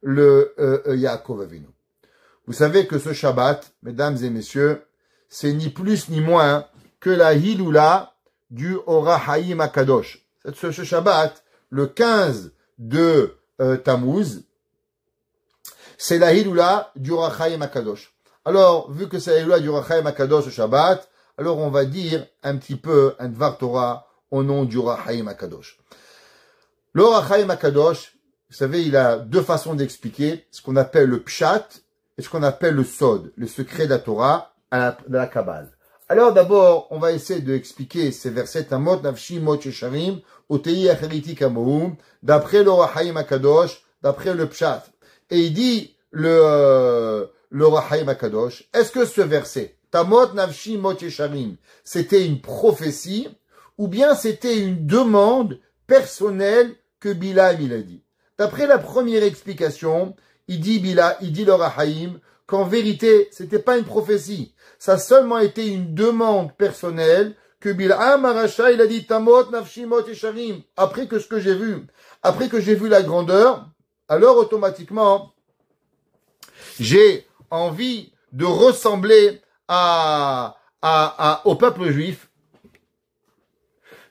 le Yaakov Avinu. Vous savez que ce Shabbat, mesdames et messieurs, c'est ni plus ni moins que la Hiloula du Ora Haim Akadosh. Ce Shabbat, le 15 de Tammuz, c'est la Hiloula du Ora Haim Akadosh. Alors, vu que c'est la Hiloula du Ora Haim Akadosh au Shabbat, alors on va dire un petit peu un Dvar Torah au nom du Ora Haim Akadosh. Le Ora Haim Akadosh, vous savez, il a deux façons d'expliquer ce qu'on appelle le Pshat et ce qu'on appelle le Sod, le secret de la Torah, de la Kabbale. Alors d'abord, on va essayer d'expliquer ces versets Tamot Nafshi Mot Yesharim, Otei Achariti Kamohu, d'après le Ora Haim Akadosh, d'après le Pshat. Et il dit le Ora Haim Akadosh, est-ce que ce verset, Tamot Nafshi Mot Yesharim, c'était une prophétie ou bien c'était une demande personnelle que Bilam il a dit? D'après la première explication, il dit le Ora Haim qu'en vérité, c'était pas une prophétie. Ça a seulement été une demande personnelle que Bil'am Aracha, il a dit Tamot, Nafshi, Mot et Sharim. Après que ce que j'ai vu, après que j'ai vu la grandeur, alors automatiquement, j'ai envie de ressembler au peuple juif.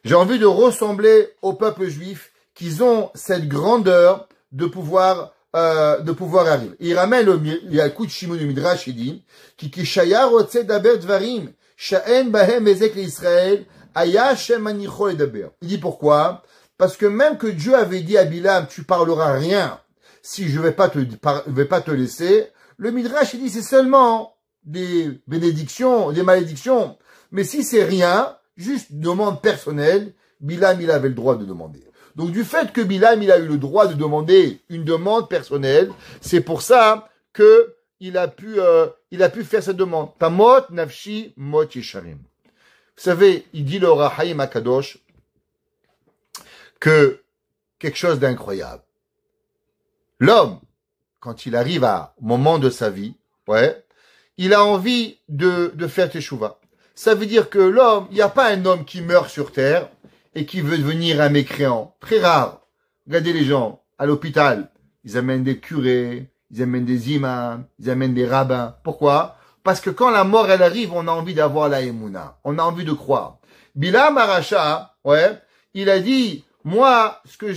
J'ai envie de ressembler au peuple juif qu'ils ont cette grandeur de pouvoir arriver. Il ramène il y a le coup de Shimon du Midrash, il dit, qui kishaya rotse daber dvarim, sha'en bahem ezek l'Israël, aya shem anicho edaber. Il dit pourquoi? Parce que même que Dieu avait dit à Bilam, tu parleras rien si je vais pas te laisser, le Midrash, il dit, c'est seulement des bénédictions, des malédictions. Mais si c'est rien, juste une demande personnelle, Bilam, il avait le droit de demander. Donc, du fait que Bilam, il a eu le droit de demander une demande personnelle, c'est pour ça que il a pu faire cette demande. Tamot, nafshi, mot, yesharim. Vous savez, il dit le Rahaim Akadosh que quelque chose d'incroyable. L'homme, quand il arrive au moment de sa vie, ouais, il a envie de faire teshuva. Ça veut dire que l'homme, il n'y a pas un homme qui meurt sur terre et qui veut devenir un mécréant. Très rare. Regardez les gens à l'hôpital. Ils amènent des curés, ils amènent des imams, ils amènent des rabbins. Pourquoi? Parce que quand la mort, elle arrive, on a envie d'avoir la émouna. On a envie de croire. Bil'am Aracha, ouais, il a dit, moi, ce que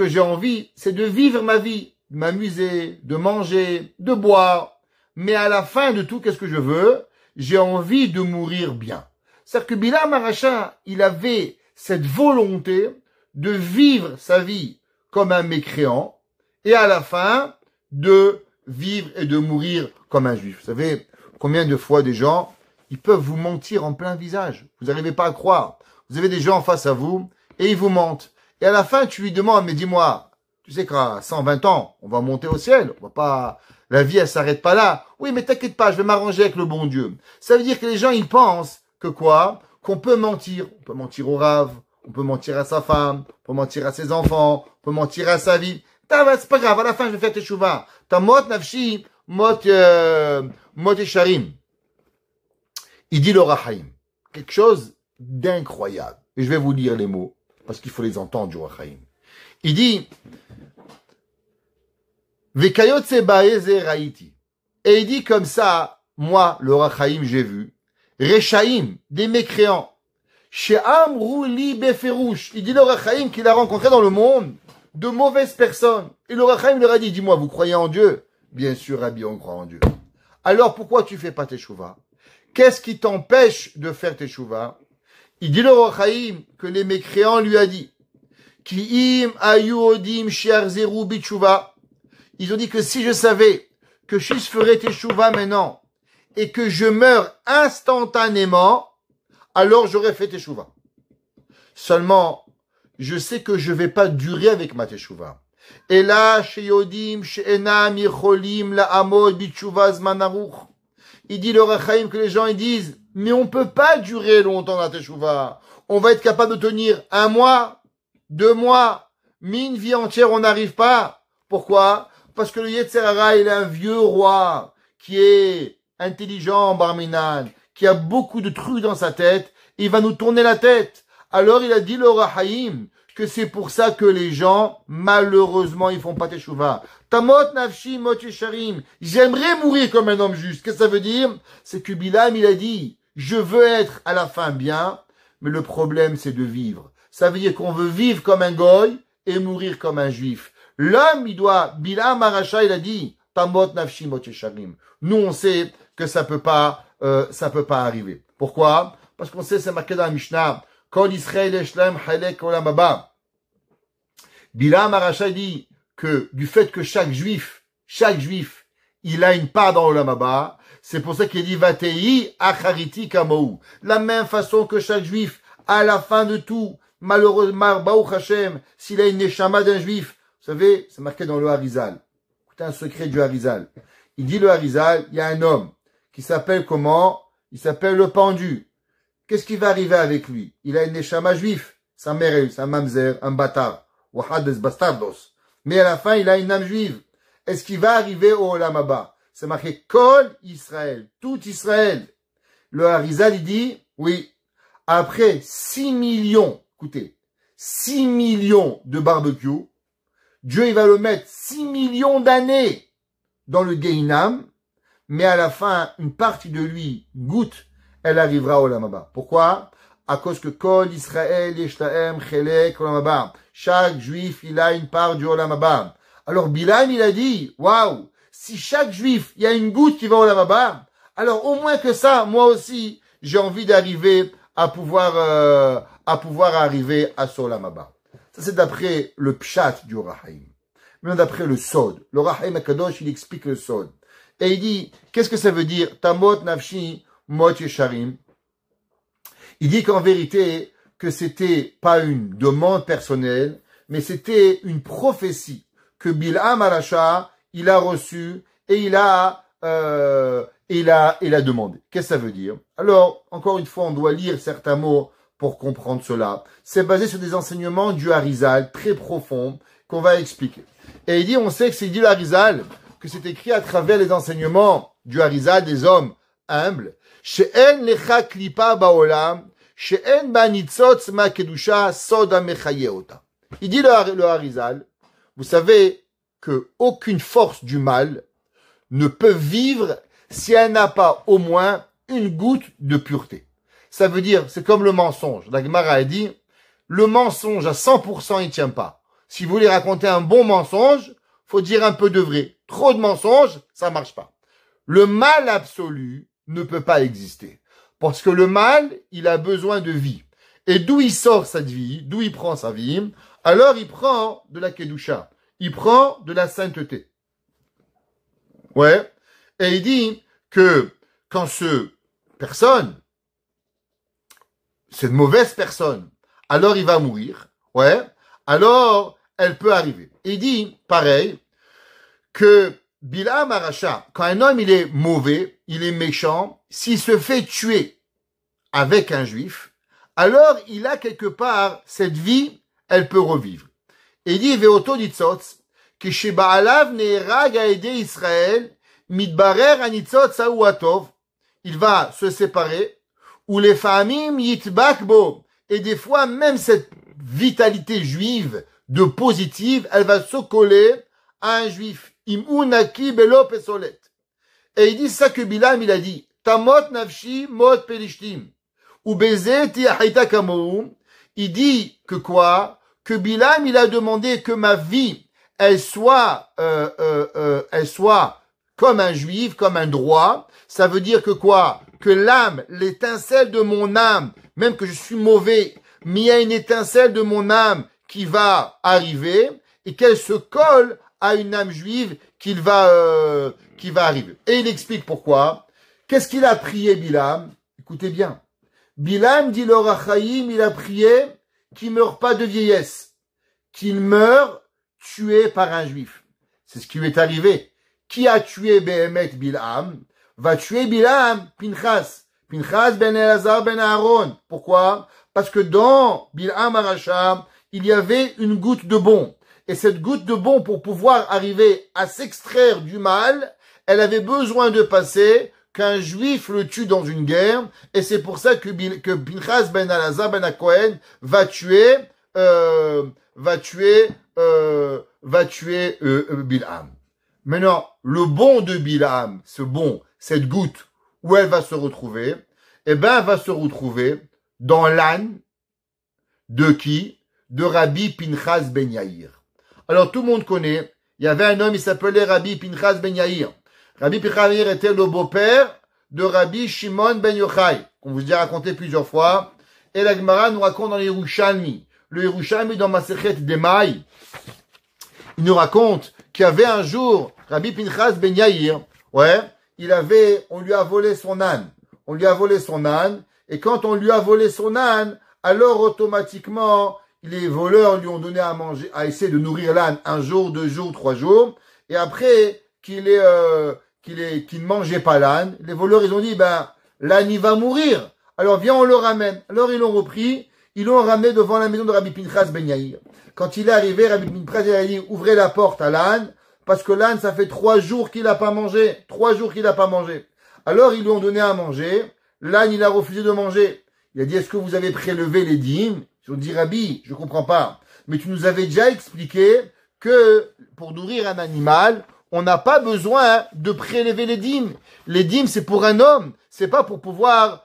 j'ai envie, c'est de vivre ma vie, de m'amuser, de manger, de boire. Mais à la fin de tout, qu'est-ce que je veux? J'ai envie de mourir bien. C'est-à-dire que Bil'am Aracha, il avait cette volonté de vivre sa vie comme un mécréant et à la fin de vivre et de mourir comme un juif. Vous savez combien de fois des gens, ils peuvent vous mentir en plein visage. Vous n'arrivez pas à croire. Vous avez des gens face à vous et ils vous mentent. Et à la fin, tu lui demandes, mais dis-moi, tu sais qu'à 120 ans, on va monter au ciel. On va pas, la vie, elle s'arrête pas là. Oui, mais t'inquiète pas, je vais m'arranger avec le bon Dieu. Ça veut dire que les gens, ils pensent que quoi? Qu'on peut mentir. On peut mentir au rave, on peut mentir à sa femme, on peut mentir à ses enfants, on peut mentir à sa vie. C'est pas grave, à la fin, je vais faire teshuva. Ta mot nafshi, mot esharim. Il dit le Rahaim. Quelque chose d'incroyable. Et je vais vous lire les mots, parce qu'il faut les entendre du Rahaim. Il dit, Vekayotse baeze raiti. Et il dit comme ça, moi, le Rahaim, j'ai vu, Rechaim, des mécréants. She'am rouli beferouche. Il dit le Rahaim qu'il a rencontré dans le monde de mauvaises personnes. Et le Rahaim leur a dit, dis-moi, vous croyez en Dieu? Bien sûr, Rabbi, on croit en Dieu. Alors pourquoi tu fais pas teshuva? Qu'est-ce qui t'empêche de faire teshuva? Il dit le Rahaim que les mécréants lui a dit, Ki'im ayuodim shiarzeru bitshuva. Ils ont dit que si je savais que je ferais teshuva maintenant et que je meurs instantanément, alors j'aurais fait teshuva. Seulement, je sais que je vais pas durer avec ma teshuva. Et là, sheyodim she'enam yicholim la'amod bitshuva zman aruch. Il dit le Rachaim que les gens ils disent, mais on peut pas durer longtemps la teshuva. On va être capable de tenir 1 mois, 2 mois, mais une vie entière on n'arrive pas. Pourquoi? Parce que le Yetzer Hara, il est un vieux roi qui est intelligent, Barminan, qui a beaucoup de trucs dans sa tête, il va nous tourner la tête. Alors il a dit le Rahaim que c'est pour ça que les gens, malheureusement, ils font pas teshuva. Tamot nafshi mot yesharim. J'aimerais mourir comme un homme juste. Qu'est-ce que ça veut dire? C'est que Bilam, il a dit, je veux être à la fin bien, mais le problème, c'est de vivre. Ça veut dire qu'on veut vivre comme un goy et mourir comme un juif. L'homme, il doit, Bil'am Aracha, il a dit, Tamot nafshi mot yesharim. Nous, on sait que ça peut pas arriver. Pourquoi? Parce qu'on sait, c'est marqué dans la Mishnah, Kol Israël Eshlem Halek Olam Haba. Bil'am Aracha dit que du fait que chaque juif, il a une part dans Olam Haba, c'est pour ça qu'il dit Vatei Achariti Kamou. La même façon que chaque juif, à la fin de tout, malheureusement, Baruch Hashem, s'il a une neshama d'un juif, vous savez, c'est marqué dans le Harizal. Écoutez un secret du Harizal. Il dit le Harizal, il y a un homme qui s'appelle comment? Il s'appelle le pendu. Qu'est-ce qui va arriver avec lui? Il a une neshama juif. Sa mère est un mamzer, un bâtard. Wahad des bastardos. Mais à la fin, il a une âme juive. Est-ce qu'il va arriver au Olam Haba? c'est marqué Kol Israël, tout Israël. Le Harizal, il dit, oui, après 6 millions, écoutez, 6 millions de barbecue, Dieu, il va le mettre 6 millions d'années dans le Gehinam, mais à la fin, une partie de lui, goutte, elle arrivera au Olam Haba. Pourquoi? À cause que Kol Israël, Yeshlaem, Chelek, Olam Haba. Chaque juif, il a une part du Olam Haba. Alors Bilam, il a dit, waouh, si chaque juif, il y a une goutte qui va au Olam Haba, alors au moins que ça, moi aussi, j'ai envie d'arriver à pouvoir arriver à ce Olam Haba. Ça, c'est d'après le Pshat du Or HaChaim. Maintenant, d'après le Sod. Le Or HaChaim HaKadosh, il explique le Sod. Et il dit, qu'est-ce que ça veut dire? Tamot nafshi mot yesharim. Il dit qu'en vérité, que c'était pas une demande personnelle, mais c'était une prophétie que Bil'am Arasha, il a reçue et il a demandé. Qu'est-ce que ça veut dire? Alors, encore une fois, on doit lire certains mots pour comprendre cela. C'est basé sur des enseignements du Harizal très profonds qu'on va expliquer. Et il dit, on sait que c'est dit le Harizal, que c'est écrit à travers les enseignements du Harizal des hommes humbles. She'en lecha klipa ba'olam, she'en ba'nitzotz ma kedusha soda mechayeota. Il dit le Harizal, vous savez que aucune force du mal ne peut vivre si elle n'a pas au moins une goutte de pureté. Ça veut dire, c'est comme le mensonge. La Gemara a dit, le mensonge à 100% il tient pas. Si vous voulez raconter un bon mensonge, faut dire un peu de vrai. Trop de mensonges, ça marche pas. Le mal absolu ne peut pas exister. Parce que le mal, il a besoin de vie. Et d'où il sort cette vie, d'où il prend sa vie, alors il prend de la kedusha. Il prend de la sainteté. Ouais. Et il dit que quand cette mauvaise personne, alors il va mourir. Ouais. Alors, elle peut arriver. Il dit, pareil, que Bil'am Arasha, quand un homme il est mauvais, il est méchant, s'il se fait tuer avec un juif, alors il a quelque part cette vie, elle peut revivre. Et il dit Veoto ditzotz que chez Baalav ne'erag ha'edei Israël mitbarer hanitzotz ha'u hatov, il va se séparer, ou les famim yitbak bo, et des fois même cette vitalité juive de positive, elle va se coller à un juif. Imunaki belo pesolet. Et il dit ça que Bilam il a dit. Tamot nafshi mot pelishtim. Ou bezeti ahita kamoum. Il dit que quoi? Que Bilam il a demandé que ma vie elle soit comme un juif, comme un droit. Ça veut dire que quoi? Que l'âme, l'étincelle de mon âme, même que je suis mauvais, mais il y a une étincelle de mon âme qui va arriver et qu'elle se colle à une âme juive qui va arriver. Et il explique pourquoi. Qu'est-ce qu'il a prié Bilam? Écoutez bien. Bilam dit l'Or HaChaim, il a prié qu'il meure pas de vieillesse, qu'il meure tué par un juif. C'est ce qui lui est arrivé. Qui a tué Behemet Bilam? Va tuer Bilam, Pinchas. Pinchas ben Elazar ben Aaron. Pourquoi? Parce que dans Bil'am Arasha, il y avait une goutte de bon. Et cette goutte de bon, pour pouvoir arriver à s'extraire du mal, elle avait besoin de passer qu'un juif le tue dans une guerre. Et c'est pour ça que Pinchas ben Elazar ben Cohen va tuer Bil'am. Maintenant, le bon de Bil'am, ce bon, cette goutte, où elle va se retrouver? Eh ben, elle va se retrouver dans l'âne de qui? De Rabbi Pinchas ben Yair. Alors, tout le monde connaît, il y avait un homme, il s'appelait Rabbi Pinchas ben Yair. Rabbi Pinchas ben Yair était le beau-père de Rabbi Shimon ben Yochai, qu'on vous a raconté plusieurs fois. Et la Gemara nous raconte dans les Yerushalmi. Le Yerushalmi, dans Masechet Demai, il nous raconte qu'il y avait un jour, Rabbi Pinchas ben Yair, on lui a volé son âne. On lui a volé son âne, et quand on lui a volé son âne, alors automatiquement, les voleurs lui ont donné à manger, à essayer de nourrir l'âne 1 jour, 2 jours, 3 jours, et après qu'il ne mangeait pas l'âne, les voleurs ils ont dit l'âne il va mourir. Alors viens on le ramène. Alors ils l'ont repris, ils l'ont ramené devant la maison de Rabbi Pinchas ben Yair. Quand il est arrivé, Rabbi Pinchas a dit ouvrez la porte à l'âne Parce que l'âne, ça fait 3 jours qu'il n'a pas mangé. 3 jours qu'il n'a pas mangé. Alors, ils lui ont donné à manger. L'âne, il a refusé de manger. Il a dit, est-ce que vous avez prélevé les dîmes? Ils ont dit, Rabbi, je comprends pas. Mais tu nous avais déjà expliqué que pour nourrir un animal, on n'a pas besoin de prélever les dîmes. Les dîmes, c'est pour un homme. C'est pas pour pouvoir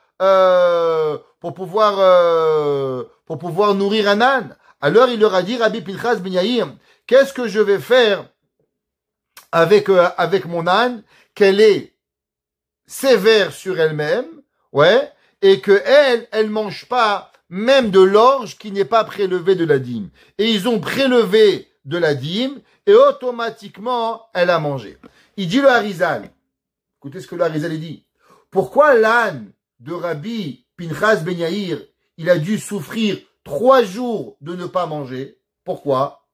nourrir un âne. Alors il leur a dit, Rabbi Pinchas ben Yair, qu'est-ce que je vais faire avec mon âne, qu'elle est sévère sur elle-même, ouais, et que elle mange pas même de l'orge qui n'est pas prélevé de la dîme. Et ils ont prélevé de la dîme, et automatiquement, elle a mangé. Il dit le Harizal, écoutez ce que le Harizal dit. Pourquoi l'âne de Rabbi Pinchas ben Yair, il a dû souffrir 3 jours de ne pas manger? Pourquoi?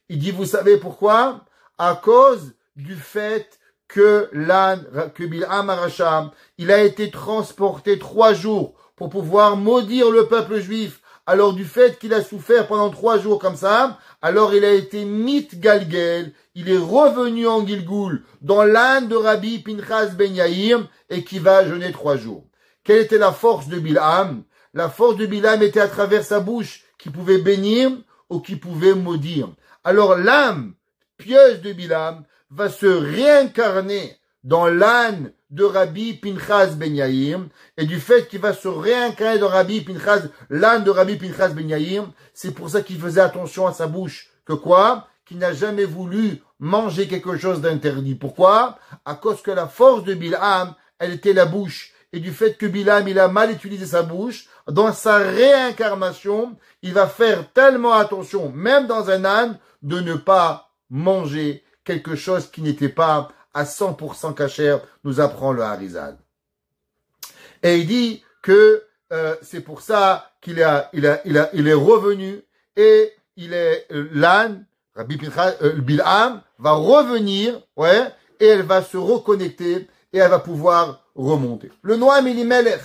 Il dit, vous savez pourquoi? À cause du fait que l'âne, que Bil'am Arasham, il a été transporté 3 jours pour pouvoir maudire le peuple juif. Alors du fait qu'il a souffert pendant 3 jours comme ça, alors il a été mit galgel, il est revenu en Gilgoul, dans l'âne de Rabbi Pinchas ben Yair, et qui va jeûner 3 jours. Quelle était la force de Bil'am? La force de Bil'am était à travers sa bouche, qui pouvait bénir ou qui pouvait maudire. Alors l'âme pieuse de Bil'am va se réincarner dans l'âne de Rabbi Pinchas ben Yair, et du fait qu'il va se réincarner dans l'âne de Rabbi Pinchas ben Yair, c'est pour ça qu'il faisait attention à sa bouche. Que quoi? Qu'il n'a jamais voulu manger quelque chose d'interdit. Pourquoi? À cause que la force de Bil'am, elle était la bouche. Et du fait que Bil'am, il a mal utilisé sa bouche, dans sa réincarnation, il va faire tellement attention, même dans un âne, de ne pas manger quelque chose qui n'était pas à 100% cachère, nous apprend le Harizal. Et il dit que c'est pour ça qu'il est revenu, et il est l'âne, Rabbi Pinchas, Bil'am va revenir, ouais, et elle va se reconnecter et elle va pouvoir remonter. Le Noam Elimelech,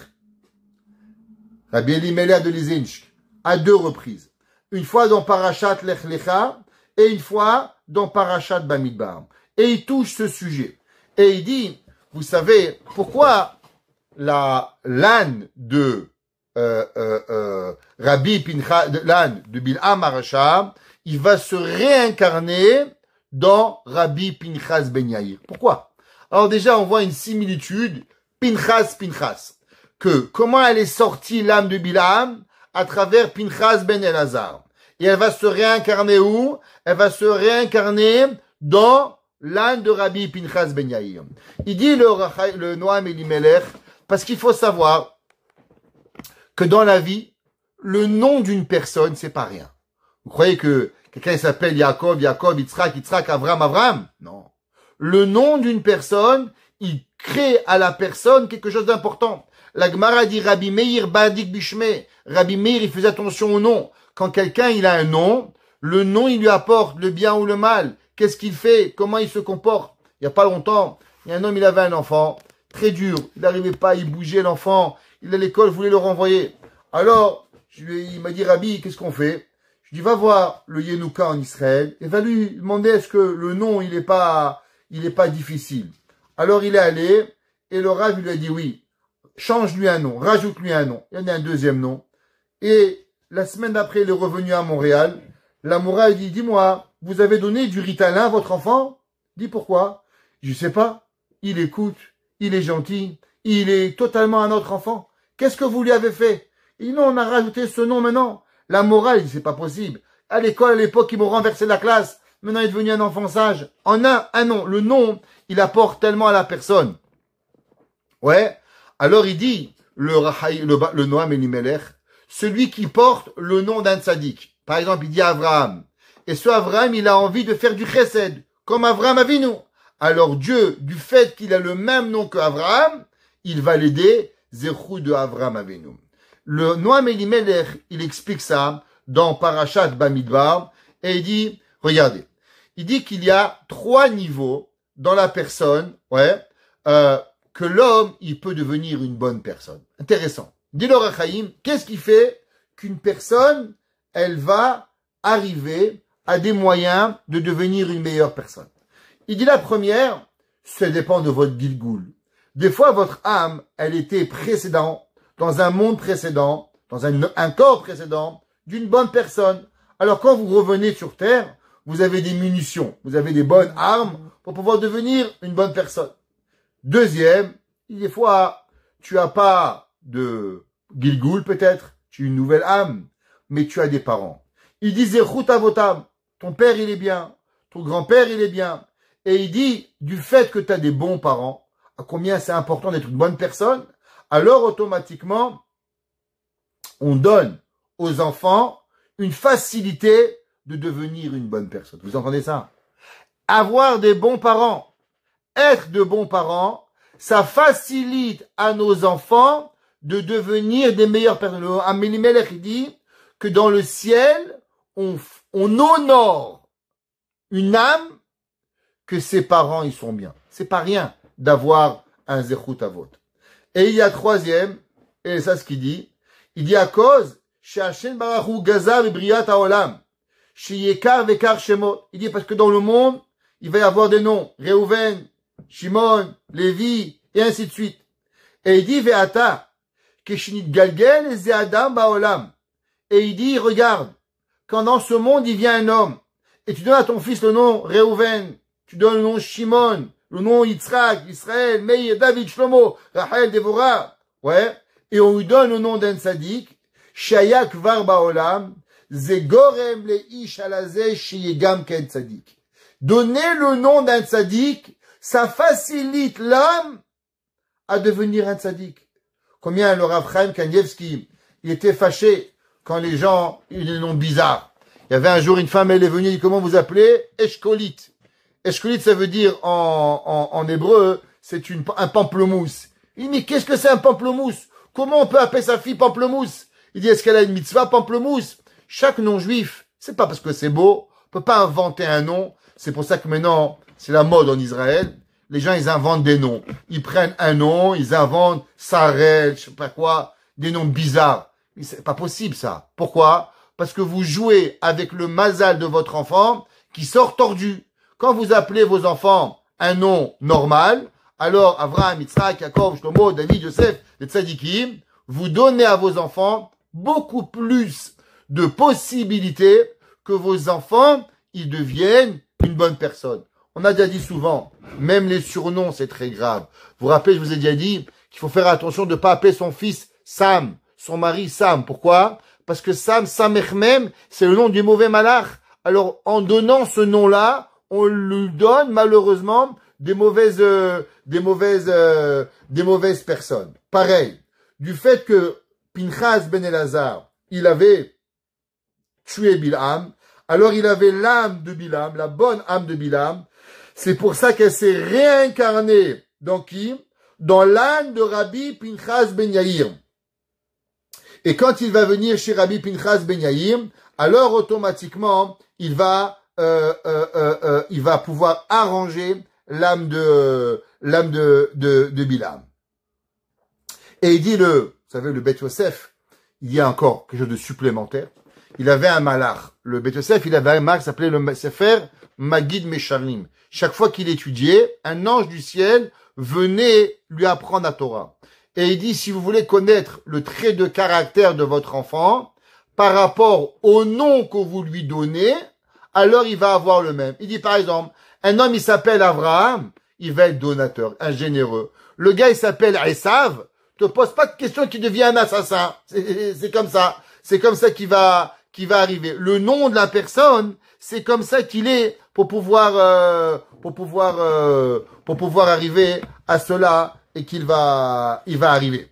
Rabbi Elimelech de Lizinsk, à 2 reprises. Une fois dans Parashat Lech Lecha et une fois dans Parashat Bamidbar. Et il touche ce sujet. Et il dit, vous savez, pourquoi l'âne de Rabbi Pinchas, l'âne de Bil'am Arasham, il va se réincarner dans Rabbi Pinchas ben Yair. Pourquoi? Alors déjà, on voit une similitude, Pinchas. Que comment elle est sortie l'âme de Bil'am? À travers Pinchas ben Elazar. Et elle va se réincarner où? Elle va se réincarner dans l'âne de Rabbi Pinchas ben Yair. Il dit le Noam Elimelech, parce qu'il faut savoir que dans la vie, le nom d'une personne, c'est pas rien. Vous croyez que quelqu'un s'appelle Yaakov, Yitzhak, Avram? Non. Le nom d'une personne, il crée à la personne quelque chose d'important. La Gemara dit Rabbi Meir Badik Bishme. Rabbi Meir, il faisait attention au nom. Quand quelqu'un, il a un nom, le nom, il lui apporte le bien ou le mal. Qu'est-ce qu'il fait? Comment il se comporte? Il n'y a pas longtemps, il y a un homme, il avait un enfant, très dur. Il n'arrivait pas, il bougeait l'enfant. Il à l'école, voulait le renvoyer. Alors, il m'a dit, Rabbi, qu'est-ce qu'on fait? Je dis, va voir le Yenouka en Israël et va lui demander est-ce que le nom, il est pas difficile. Alors, il est allé et le Rav lui a dit oui. Change-lui un nom, rajoute-lui un nom. Il y en a un deuxième nom. Et la semaine d'après, il est revenu à Montréal. La Moura dit, dis-moi, vous avez donné du Ritalin à votre enfant? Dis pourquoi? Je sais pas. Il écoute, il est gentil, il est totalement un autre enfant. Qu'est-ce que vous lui avez fait? Et non, on a rajouté ce nom maintenant. La morale, il dit, c'est pas possible. À l'école, à l'époque, ils m'ont renversé la classe. Maintenant, il est devenu un enfant sage. En un nom. Le nom, il apporte tellement à la personne. Ouais. Alors, il dit, le Noam Elimelech, celui qui porte le nom d'un tzaddik. Par exemple, il dit Avraham. Et ce Avraham, il a envie de faire du chesed, comme Avraham Avinu. Alors Dieu, du fait qu'il a le même nom que Avraham, il va l'aider, Zechou de Avraham Avinu. Le Noam Elimelech, il explique ça dans Parashat Bamidbar, et il dit, regardez, il dit qu'il y a 3 niveaux dans la personne, que l'homme, il peut devenir une bonne personne. Intéressant. Dit le Rachaim, qu'est-ce qui fait qu'une personne, elle va arriver à des moyens de devenir une meilleure personne? Il dit la première, ça dépend de votre Gilgoul. Des fois, votre âme, elle était précédent, dans un monde précédent, dans un corps précédent, d'une bonne personne. Alors quand vous revenez sur Terre, vous avez des munitions, vous avez des bonnes armes pour pouvoir devenir une bonne personne. Deuxième, des fois, tu as pas de Gilgoul peut-être, tu es une nouvelle âme, mais tu as des parents. Il dit Zechut avotam, ton père il est bien, ton grand-père il est bien. Et il dit, du fait que tu as des bons parents, à combien c'est important d'être une bonne personne, alors automatiquement, on donne aux enfants une facilité de devenir une bonne personne. Vous entendez ça? Avoir des bons parents, être de bons parents, ça facilite à nos enfants de devenir des meilleures personnes. Amélimelech dit que dans le ciel, on honore une âme que ses parents ils sont bien. C'est pas rien d'avoir un zechut avot. Et il y a troisième, et c'est ça ce qu'il dit. Il dit à cause chez Hashem Baruch Gaza Briat Haolam, chez Yekar Vekar Shemot. Il dit parce que dans le monde, il va y avoir des noms. Reuven, Shimon, Lévi, et ainsi de suite. Et il dit Ve'ata, Keshinit Galgel Ze Adam Baolam. Et il dit, regarde, quand dans ce monde il vient un homme, et tu donnes à ton fils le nom Reuven, tu donnes le nom Shimon, le nom Yitzhak, Israël, Meir, David, Shlomo, Rachel, Dévorah, ouais, et on lui donne le nom d'un tzaddik, Shayak Var Baolam, Zegorem le Ish Alazeh Shiyegam Ken Tzaddik. Donner le nom d'un tzaddik, ça facilite l'homme à devenir un tzaddik. Combien le Rav Chaim Kanievski, il était fâché quand les gens, ils ont des noms bizarres. Il y avait un jour une femme, elle est venue, elle dit, comment vous appelez? Eshkolit. Eshkolit, ça veut dire en hébreu, c'est un pamplemousse. Il dit, mais qu'est-ce que c'est un pamplemousse? Comment on peut appeler sa fille pamplemousse? Il dit, est-ce qu'elle a une mitzvah pamplemousse? Chaque nom juif, c'est pas parce que c'est beau, on peut pas inventer un nom. C'est pour ça que maintenant, c'est la mode en Israël. Les gens, ils inventent des noms. Ils prennent un nom, ils inventent Sarel, je sais pas quoi, des noms bizarres. Mais c'est pas possible, ça. Pourquoi? Parce que vous jouez avec le mazal de votre enfant qui sort tordu. Quand vous appelez vos enfants un nom normal, alors Avraham, Yitzhak, Yaakov, Shlomo, David, Yosef, les tzadikim, vous donnez à vos enfants beaucoup plus de possibilités que vos enfants, ils deviennent une bonne personne. On a déjà dit souvent, même les surnoms, c'est très grave. Vous vous rappelez, je vous ai déjà dit qu'il faut faire attention de ne pas appeler son fils Sam, son mari Sam. Pourquoi? Parce que Sam, Samechmem, c'est le nom du mauvais malach. Alors, en donnant ce nom-là, on lui donne, malheureusement, des mauvaises personnes. Pareil. Du fait que Pinchas ben Elazar, il avait tué Bilham, alors il avait l'âme de Bilham, la bonne âme de Bilham. C'est pour ça qu'elle s'est réincarnée dans qui? Dans l'âne de Rabbi Pinchas ben Yair. Et quand il va venir chez Rabbi Pinchas ben Yair, alors automatiquement, il va pouvoir arranger l'âme de Bilham. Et il dit vous savez, le Beth Yosef, il y a encore quelque chose de supplémentaire. Il avait un malach. Le Beth Yosef, il avait un malach qui s'appelait le Sefer Magid Mesharim. Chaque fois qu'il étudiait, un ange du ciel venait lui apprendre la Torah. Et il dit, si vous voulez connaître le trait de caractère de votre enfant, par rapport au nom que vous lui donnez, alors il va avoir le même. Il dit, par exemple, un homme, il s'appelle Abraham, il va être donateur, un généreux. Le gars, il s'appelle Esav, te pose pas de question qu'il devient un assassin. C'est comme ça. C'est comme ça qu'il va arriver. Le nom de la personne, c'est comme ça qu'il est pour pouvoir arriver à cela et il va arriver.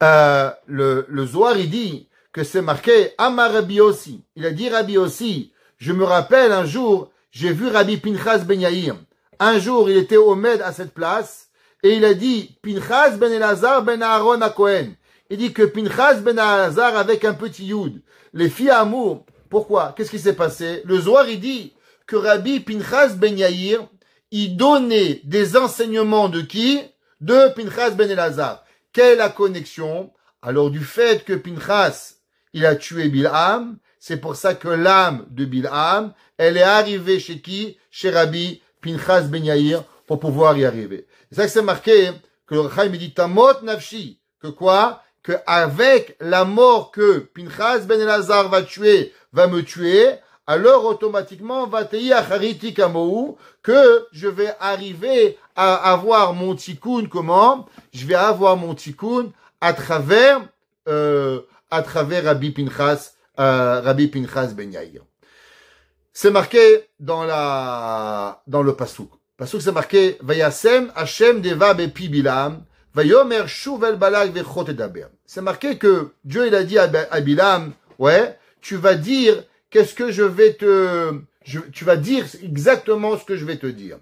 Le Zohar, il dit que c'est marqué Amar Rabbi Yossi. Il a dit Rabbi Yossi. Je me rappelle un jour, j'ai vu Rabbi Pinchas ben Yair. Un jour, il était au Med à cette place et il a dit Pinchas ben Elazar ben Aaron à Cohen. Il dit que Pinchas ben Elazar avec un petit Yud. Les filles à amour. Pourquoi? Qu'est-ce qui s'est passé? Le Zohar, il dit que Rabbi Pinchas ben Yair, il donnait des enseignements de qui? De Pinchas ben Elazar. Quelle est la connexion? Alors, du fait que Pinchas, il a tué Bilham, C'est pour ça que l'âme de Bilham, elle est arrivée chez qui? Chez Rabbi Pinchas Ben Yair, pour pouvoir y arriver. C'est ça que c'est marqué, que le Chaim dit Tamot Nafshi. Que quoi? Que avec la mort que Pinchas Ben Elazar va me tuer, alors automatiquement, Vatei Achariti Kamou, que je vais arriver à avoir mon tikkun, comment? Je vais avoir mon tikkun à travers Rabbi Pinchas Ben Yair. C'est marqué dans le pasuk. Pasuk c'est marqué, Vayasem Hashem deva bepi Bilam, Vayomer shuv el balak vechot edaber. C'est marqué que Dieu il a dit à Bilam, ouais, tu vas dire qu'est-ce que tu vas dire exactement ce que je vais te dire.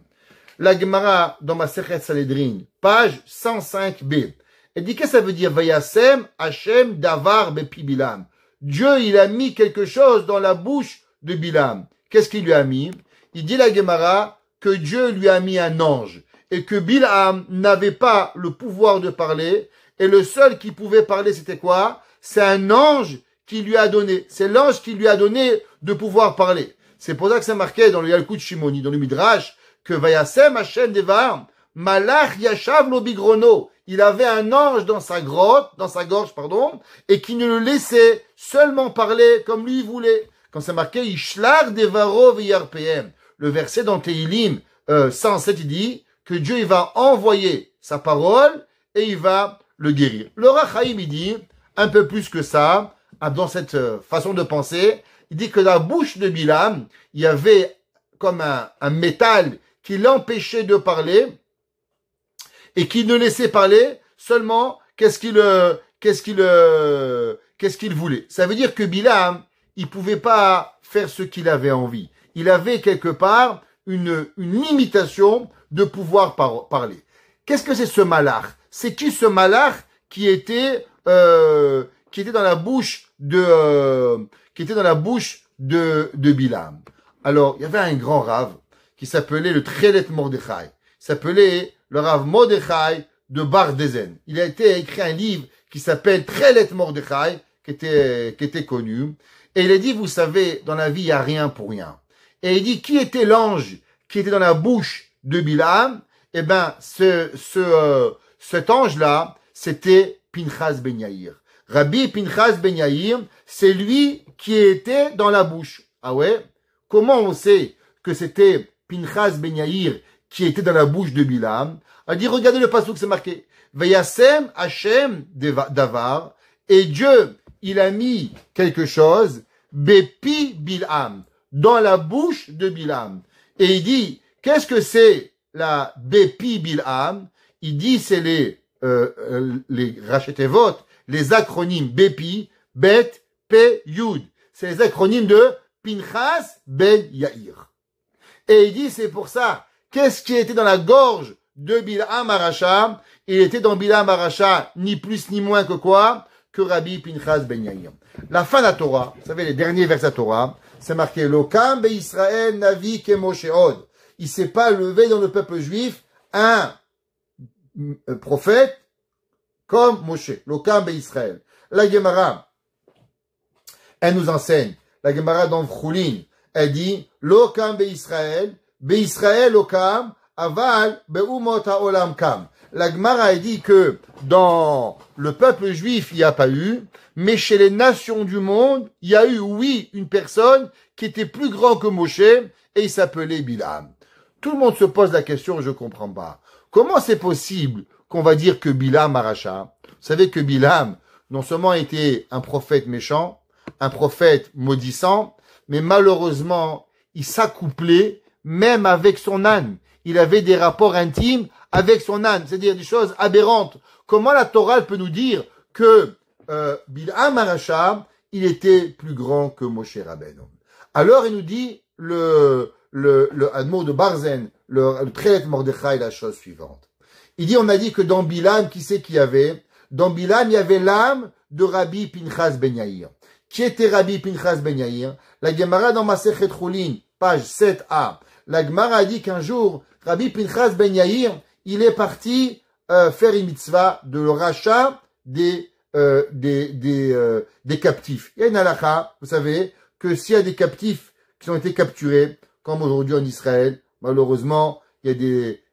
La Gemara dans ma Sechet Sanhedrin, page 105b. Elle dit qu'est-ce que ça veut dire Vayasem Hashem davar bepi Bilam. Dieu il a mis quelque chose dans la bouche de Bilam. Qu'est-ce qu'il lui a mis? Il dit la Gemara que Dieu lui a mis un ange et que Bilam n'avait pas le pouvoir de parler et le seul qui pouvait parler c'était quoi? C'est un ange qui lui a donné. C'est l'ange qui lui a donné de pouvoir parler. C'est pour ça que c'est marqué dans le Yalkut Shimoni, dans le Midrash, que Vayasem Hashem Devar, Malach Yashav lo bigrono. Il avait un ange dans sa gorge, et qui ne le laissait seulement parler comme lui voulait. Quand c'est marqué Ishlar Devaro V'yarpem, le verset dans Tehilim 107, il dit que Dieu il va envoyer sa parole et il va le guérir. Le Rachaim il dit un peu plus que ça, dans cette façon de penser, il dit que dans la bouche de Bilam, il y avait comme un métal qui l'empêchait de parler et qui ne laissait parler seulement qu'est-ce qu'il voulait. Ça veut dire que Bilam, il pouvait pas faire ce qu'il avait envie. Il avait quelque part une limitation de pouvoir parler. Qu'est-ce que c'est ce malach? C'est qui ce malach qui était dans la bouche de Bilam? Alors, il y avait un grand rave qui s'appelait le Trelet Mordechai. Il s'appelait le Rav Mordechai de Bar Dezen. Il a écrit un livre qui s'appelle Trelet Mordechai, qui était connu. Et il a dit, vous savez, dans la vie, il n'y a rien pour rien. Et il dit, qui était l'ange qui était dans la bouche de Bilam? Eh ben, cet ange-là, c'était Pinchas Ben Yair. Rabbi Pinchas Ben Yair, c'est lui qui était dans la bouche. Ah ouais? Comment on sait que c'était Pinchas Ben Yair qui était dans la bouche de Bilam? Il dit, regardez le pasuk, c'est marqué. Vayasem Hashem davar. Et Dieu, il a mis quelque chose, Bepi Bilam, dans la bouche de Bilam. Et il dit, qu'est-ce que c'est la Bepi Bilam? Il dit, c'est les Rachetevot, les acronymes Bepi, Bet, Pe, Yud. C'est les acronymes de Pinchas Ben Yair. Et il dit, c'est pour ça, qu'est-ce qui était dans la gorge de Bilham Aracha? Il était dans Bilham Aracha, ni plus ni moins que quoi? Que Rabbi Pinchas Ben Yair. La fin de la Torah, vous savez, les derniers versets de la Torah, c'est marqué, Lokam be Israël navi ke Moshe od. Il s'est pas levé dans le peuple juif un prophète comme Moshe. Lokam be Israël. La Gemara, elle nous enseigne. La Gemara dans Choulin, elle dit, Lokam be Israël Lokam, aval be umot haolam kam. La Gemara a dit que dans le peuple juif, il n'y a pas eu, mais chez les nations du monde, il y a eu, oui, une personne qui était plus grand que Moshe, et il s'appelait Bilam. Tout le monde se pose la question, je comprends pas. Comment c'est possible qu'on va dire que Bilam Aracha? Vous savez que Bilam, non seulement était un prophète méchant, un prophète maudissant, mais malheureusement, il s'accouplait même avec son âne. Il avait des rapports intimes avec son âne, c'est-à-dire des choses aberrantes. Comment la Torah peut nous dire que Bilham Aracha, il était plus grand que Moshe Rabbeinu? Alors il nous dit le mot de Barzen, le Trelet Mordechai, la chose suivante. Il dit, on a dit que dans Bilam, qui c'est qu'il y avait? Dans Bilam, il y avait l'âme de Rabbi Pinchas Ben Yair. Qui était Rabbi Pinchas Ben Yair? La Gemara dans Masechet Choulin, page 7a. La Gemara a dit qu'un jour, Rabbi Pinchas Ben Yair, il est parti faire une mitzvah de le rachat des captifs. Il y a une halakha, vous savez, que s'il y a des captifs qui ont été capturés, comme aujourd'hui en Israël, malheureusement, il y a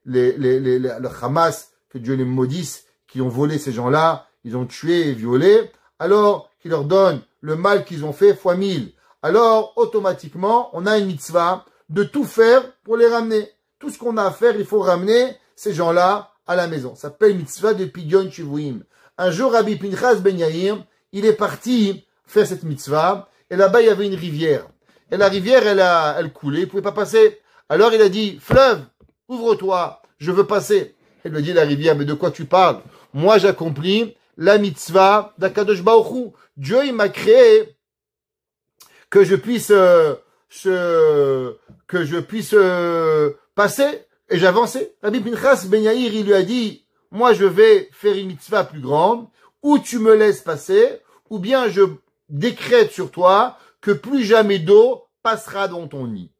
le Hamas, que Dieu les maudisse, qui ont volé ces gens-là, ils ont tué et violé, alors qu'ils leur donnent le mal qu'ils ont fait fois 1000. Alors, automatiquement, on a une mitzvah de tout faire pour les ramener. Tout ce qu'on a à faire, il faut ramener ces gens-là à la maison. Ça s'appelle mitzvah de Pidyon Shivuim. Un jour, Rabbi Pinchas Ben Yair, il est parti faire cette mitzvah, et là-bas, il y avait une rivière. Et la rivière, elle coulait, il ne pouvait pas passer. Alors, il a dit, fleuve, ouvre-toi, je veux passer. Elle lui a dit, la rivière, mais de quoi tu parles? Moi, j'accomplis la mitzvah d'Akadosh Baruch Hu. Dieu, il m'a créé que je puisse, passer, et j'avançais. Rabbi Pinchas Ben Yair, il lui a dit, moi, je vais faire une mitzvah plus grande, ou tu me laisses passer, ou bien je décrète sur toi que plus jamais d'eau passera dans ton lit.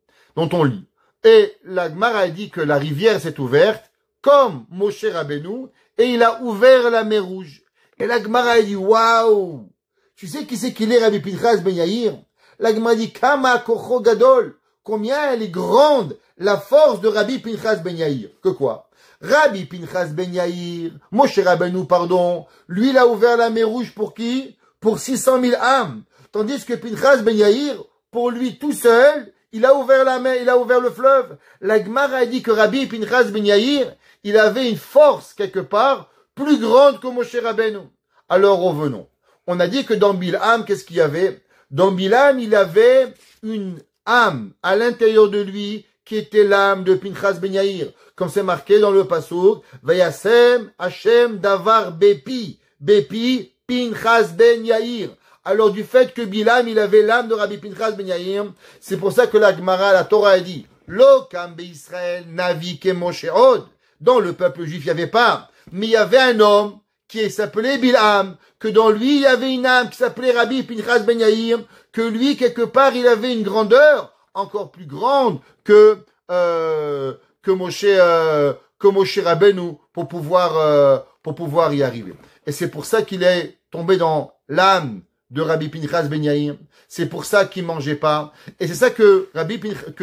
Et la Gemara a dit que la rivière s'est ouverte, comme Moshe Rabbeinu, et il a ouvert la mer Rouge. Et la Gemara a dit, waouh! Tu sais qui c'est qu'il est, Rabbi Pinchas Ben Yair? La Gemara dit, Kama Kocho Gadol. Combien elle est grande, la force de Rabbi Pinchas Ben Yair. Que quoi? Rabbi Pinchas Ben Yair, Moshe Rabbeinu, pardon, lui, il a ouvert la mer Rouge pour qui? Pour 600 000 âmes. Tandis que Pinchas Ben Yair, pour lui tout seul, il a ouvert la mer, il a ouvert le fleuve. La Gemara a dit que Rabbi Pinchas Ben Yair, il avait une force quelque part plus grande que Moshe Rabbeinu. Alors revenons. On a dit que dans Bilham, qu'est-ce qu'il y avait? Dans Bilham, il avait une âme à l'intérieur de lui qui était l'âme de Pinchas Ben Yair. Comme c'est marqué dans le pasuk, Vayasem Hashem Davar Bepi. Bepi Pinchas Ben Yair. Alors du fait que Bilham, il avait l'âme de Rabbi Pinchas Ben Yair, c'est pour ça que la Gemara, la Torah a dit, Lo Kam Israël Navi ke Moshe Od. Dans le peuple juif, il n'y avait pas. Mais il y avait un homme qui s'appelait Bilham, que dans lui, il y avait une âme qui s'appelait Rabbi Pinchas Ben Yair, que lui, quelque part, il avait une grandeur encore plus grande que Moshe Rabbeinu pour pouvoir y arriver. Et c'est pour ça qu'il est tombé dans l'âme de Rabbi Pinchas Ben Yair. C'est pour ça qu'il mangeait pas. Et c'est ça que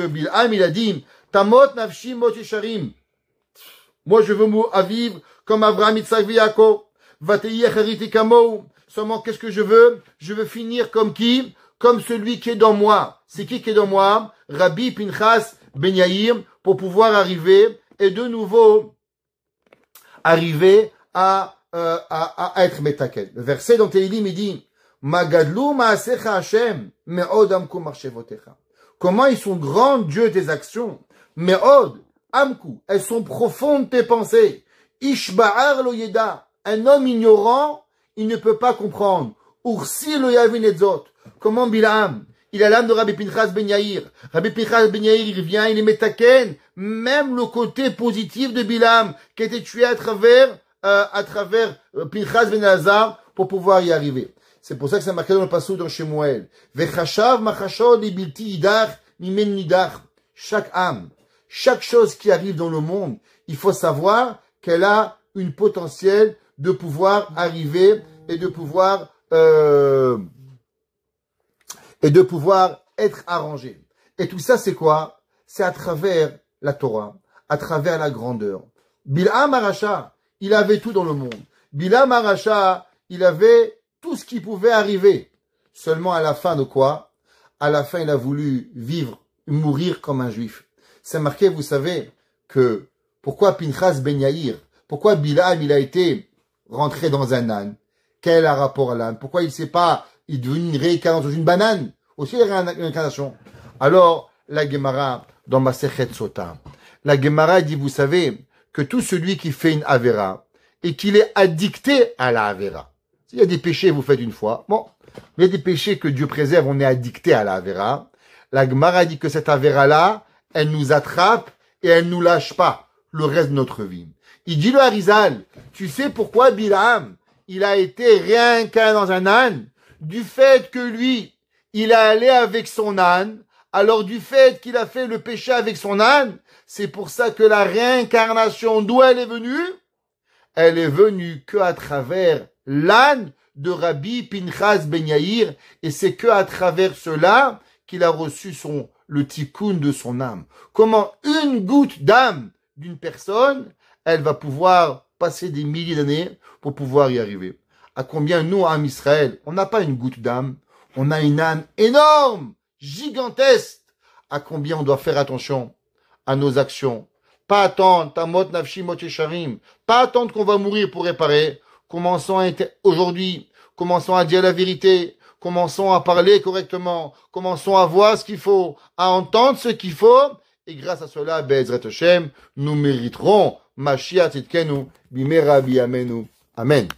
Bilham, il a dit, Tamot nafshi mot yesharim. Moi, je veux vivre comme Avraham, Yitzhak et Yaakov. Vatei achariti kamou. Seulement, qu'est-ce que je veux? Je veux finir comme qui? Comme celui qui est dans moi. C'est qui est dans moi? Rabbi Pinchas Ben Yair, pour pouvoir arriver, et de nouveau, arriver à être metakel. Le verset dans Tehillim, il dit, Magadlu ma'asecha Hashem, me'od amku marchevotecha. Comment ils sont grands, Dieu, tes actions? Me'od amku. Elles sont profondes, tes pensées. Ishba'ar lo yeda. Un homme ignorant, il ne peut pas comprendre. Ursi lo yavin etzot. Comment Bilham? Il a l'âme de Rabbi Pinchas Ben Yair. Rabbi Pinchas Ben Yair, il vient, il est metaken. Même le côté positif de Bilham, qui a été tué à travers Pinchas Ben Elazar, pour pouvoir y arriver. C'est pour ça que c'est marqué dans le passage dans Shemuel. Vechashav machashod ibilti idach mimen nidach. Chaque âme, chaque chose qui arrive dans le monde, il faut savoir qu'elle a une potentiel de pouvoir arriver et de pouvoir être arrangée. Et tout ça, c'est quoi? C'est à travers la Torah, à travers la grandeur. Bilham Arasha, il avait tout dans le monde. Bilham Arasha, il avait tout ce qui pouvait arriver. Seulement à la fin de quoi? À la fin, il a voulu mourir comme un juif. C'est marqué, vous savez, que pourquoi Pinchas Ben Yair, pourquoi Bilham, il a été rentré dans un âne? Quel est le rapport à l'âne? Pourquoi il ne sait pas, il est devenu une réincarnation dans une banane? Aussi la réincarnation. Alors, la Gemara, dans Masechet Sota, la Gemara dit, vous savez, que tout celui qui fait une Avera, et qu'il est addicté à la Avera. S'il y a des péchés, vous faites une fois. Bon. Mais il y a des péchés que Dieu préserve, on est addicté à la Avera. La Gemara dit que cette Avera-là, elle nous attrape et elle nous lâche pas le reste de notre vie. Il dit le Harizal, tu sais pourquoi Bilham, il a été réincarné dans un âne? Du fait que lui, il est allé avec son âne, alors du fait qu'il a fait le péché avec son âne, c'est pour ça que la réincarnation, d'où elle est venue? Elle est venue que à travers l'âne de Rabbi Pinchas Ben Yair, et c'est que à travers cela qu'il a reçu le tikkun de son âme. Comment une goutte d'âme d'une personne, elle va pouvoir passer des milliers d'années pour pouvoir y arriver. À combien nous, âme Israël, on n'a pas une goutte d'âme, on a une âme énorme, gigantesque. À combien on doit faire attention à nos actions. Pas attendre, tamot nafshi mot yesharim. Pas attendre qu'on va mourir pour réparer. Commençons aujourd'hui, commençons à dire la vérité. Commençons à parler correctement. Commençons à voir ce qu'il faut, à entendre ce qu'il faut. Et grâce à cela, Be'ezrat Hashem, nous mériterons Mashiach Tzidkenu, Bimera Biyamenu. Amen.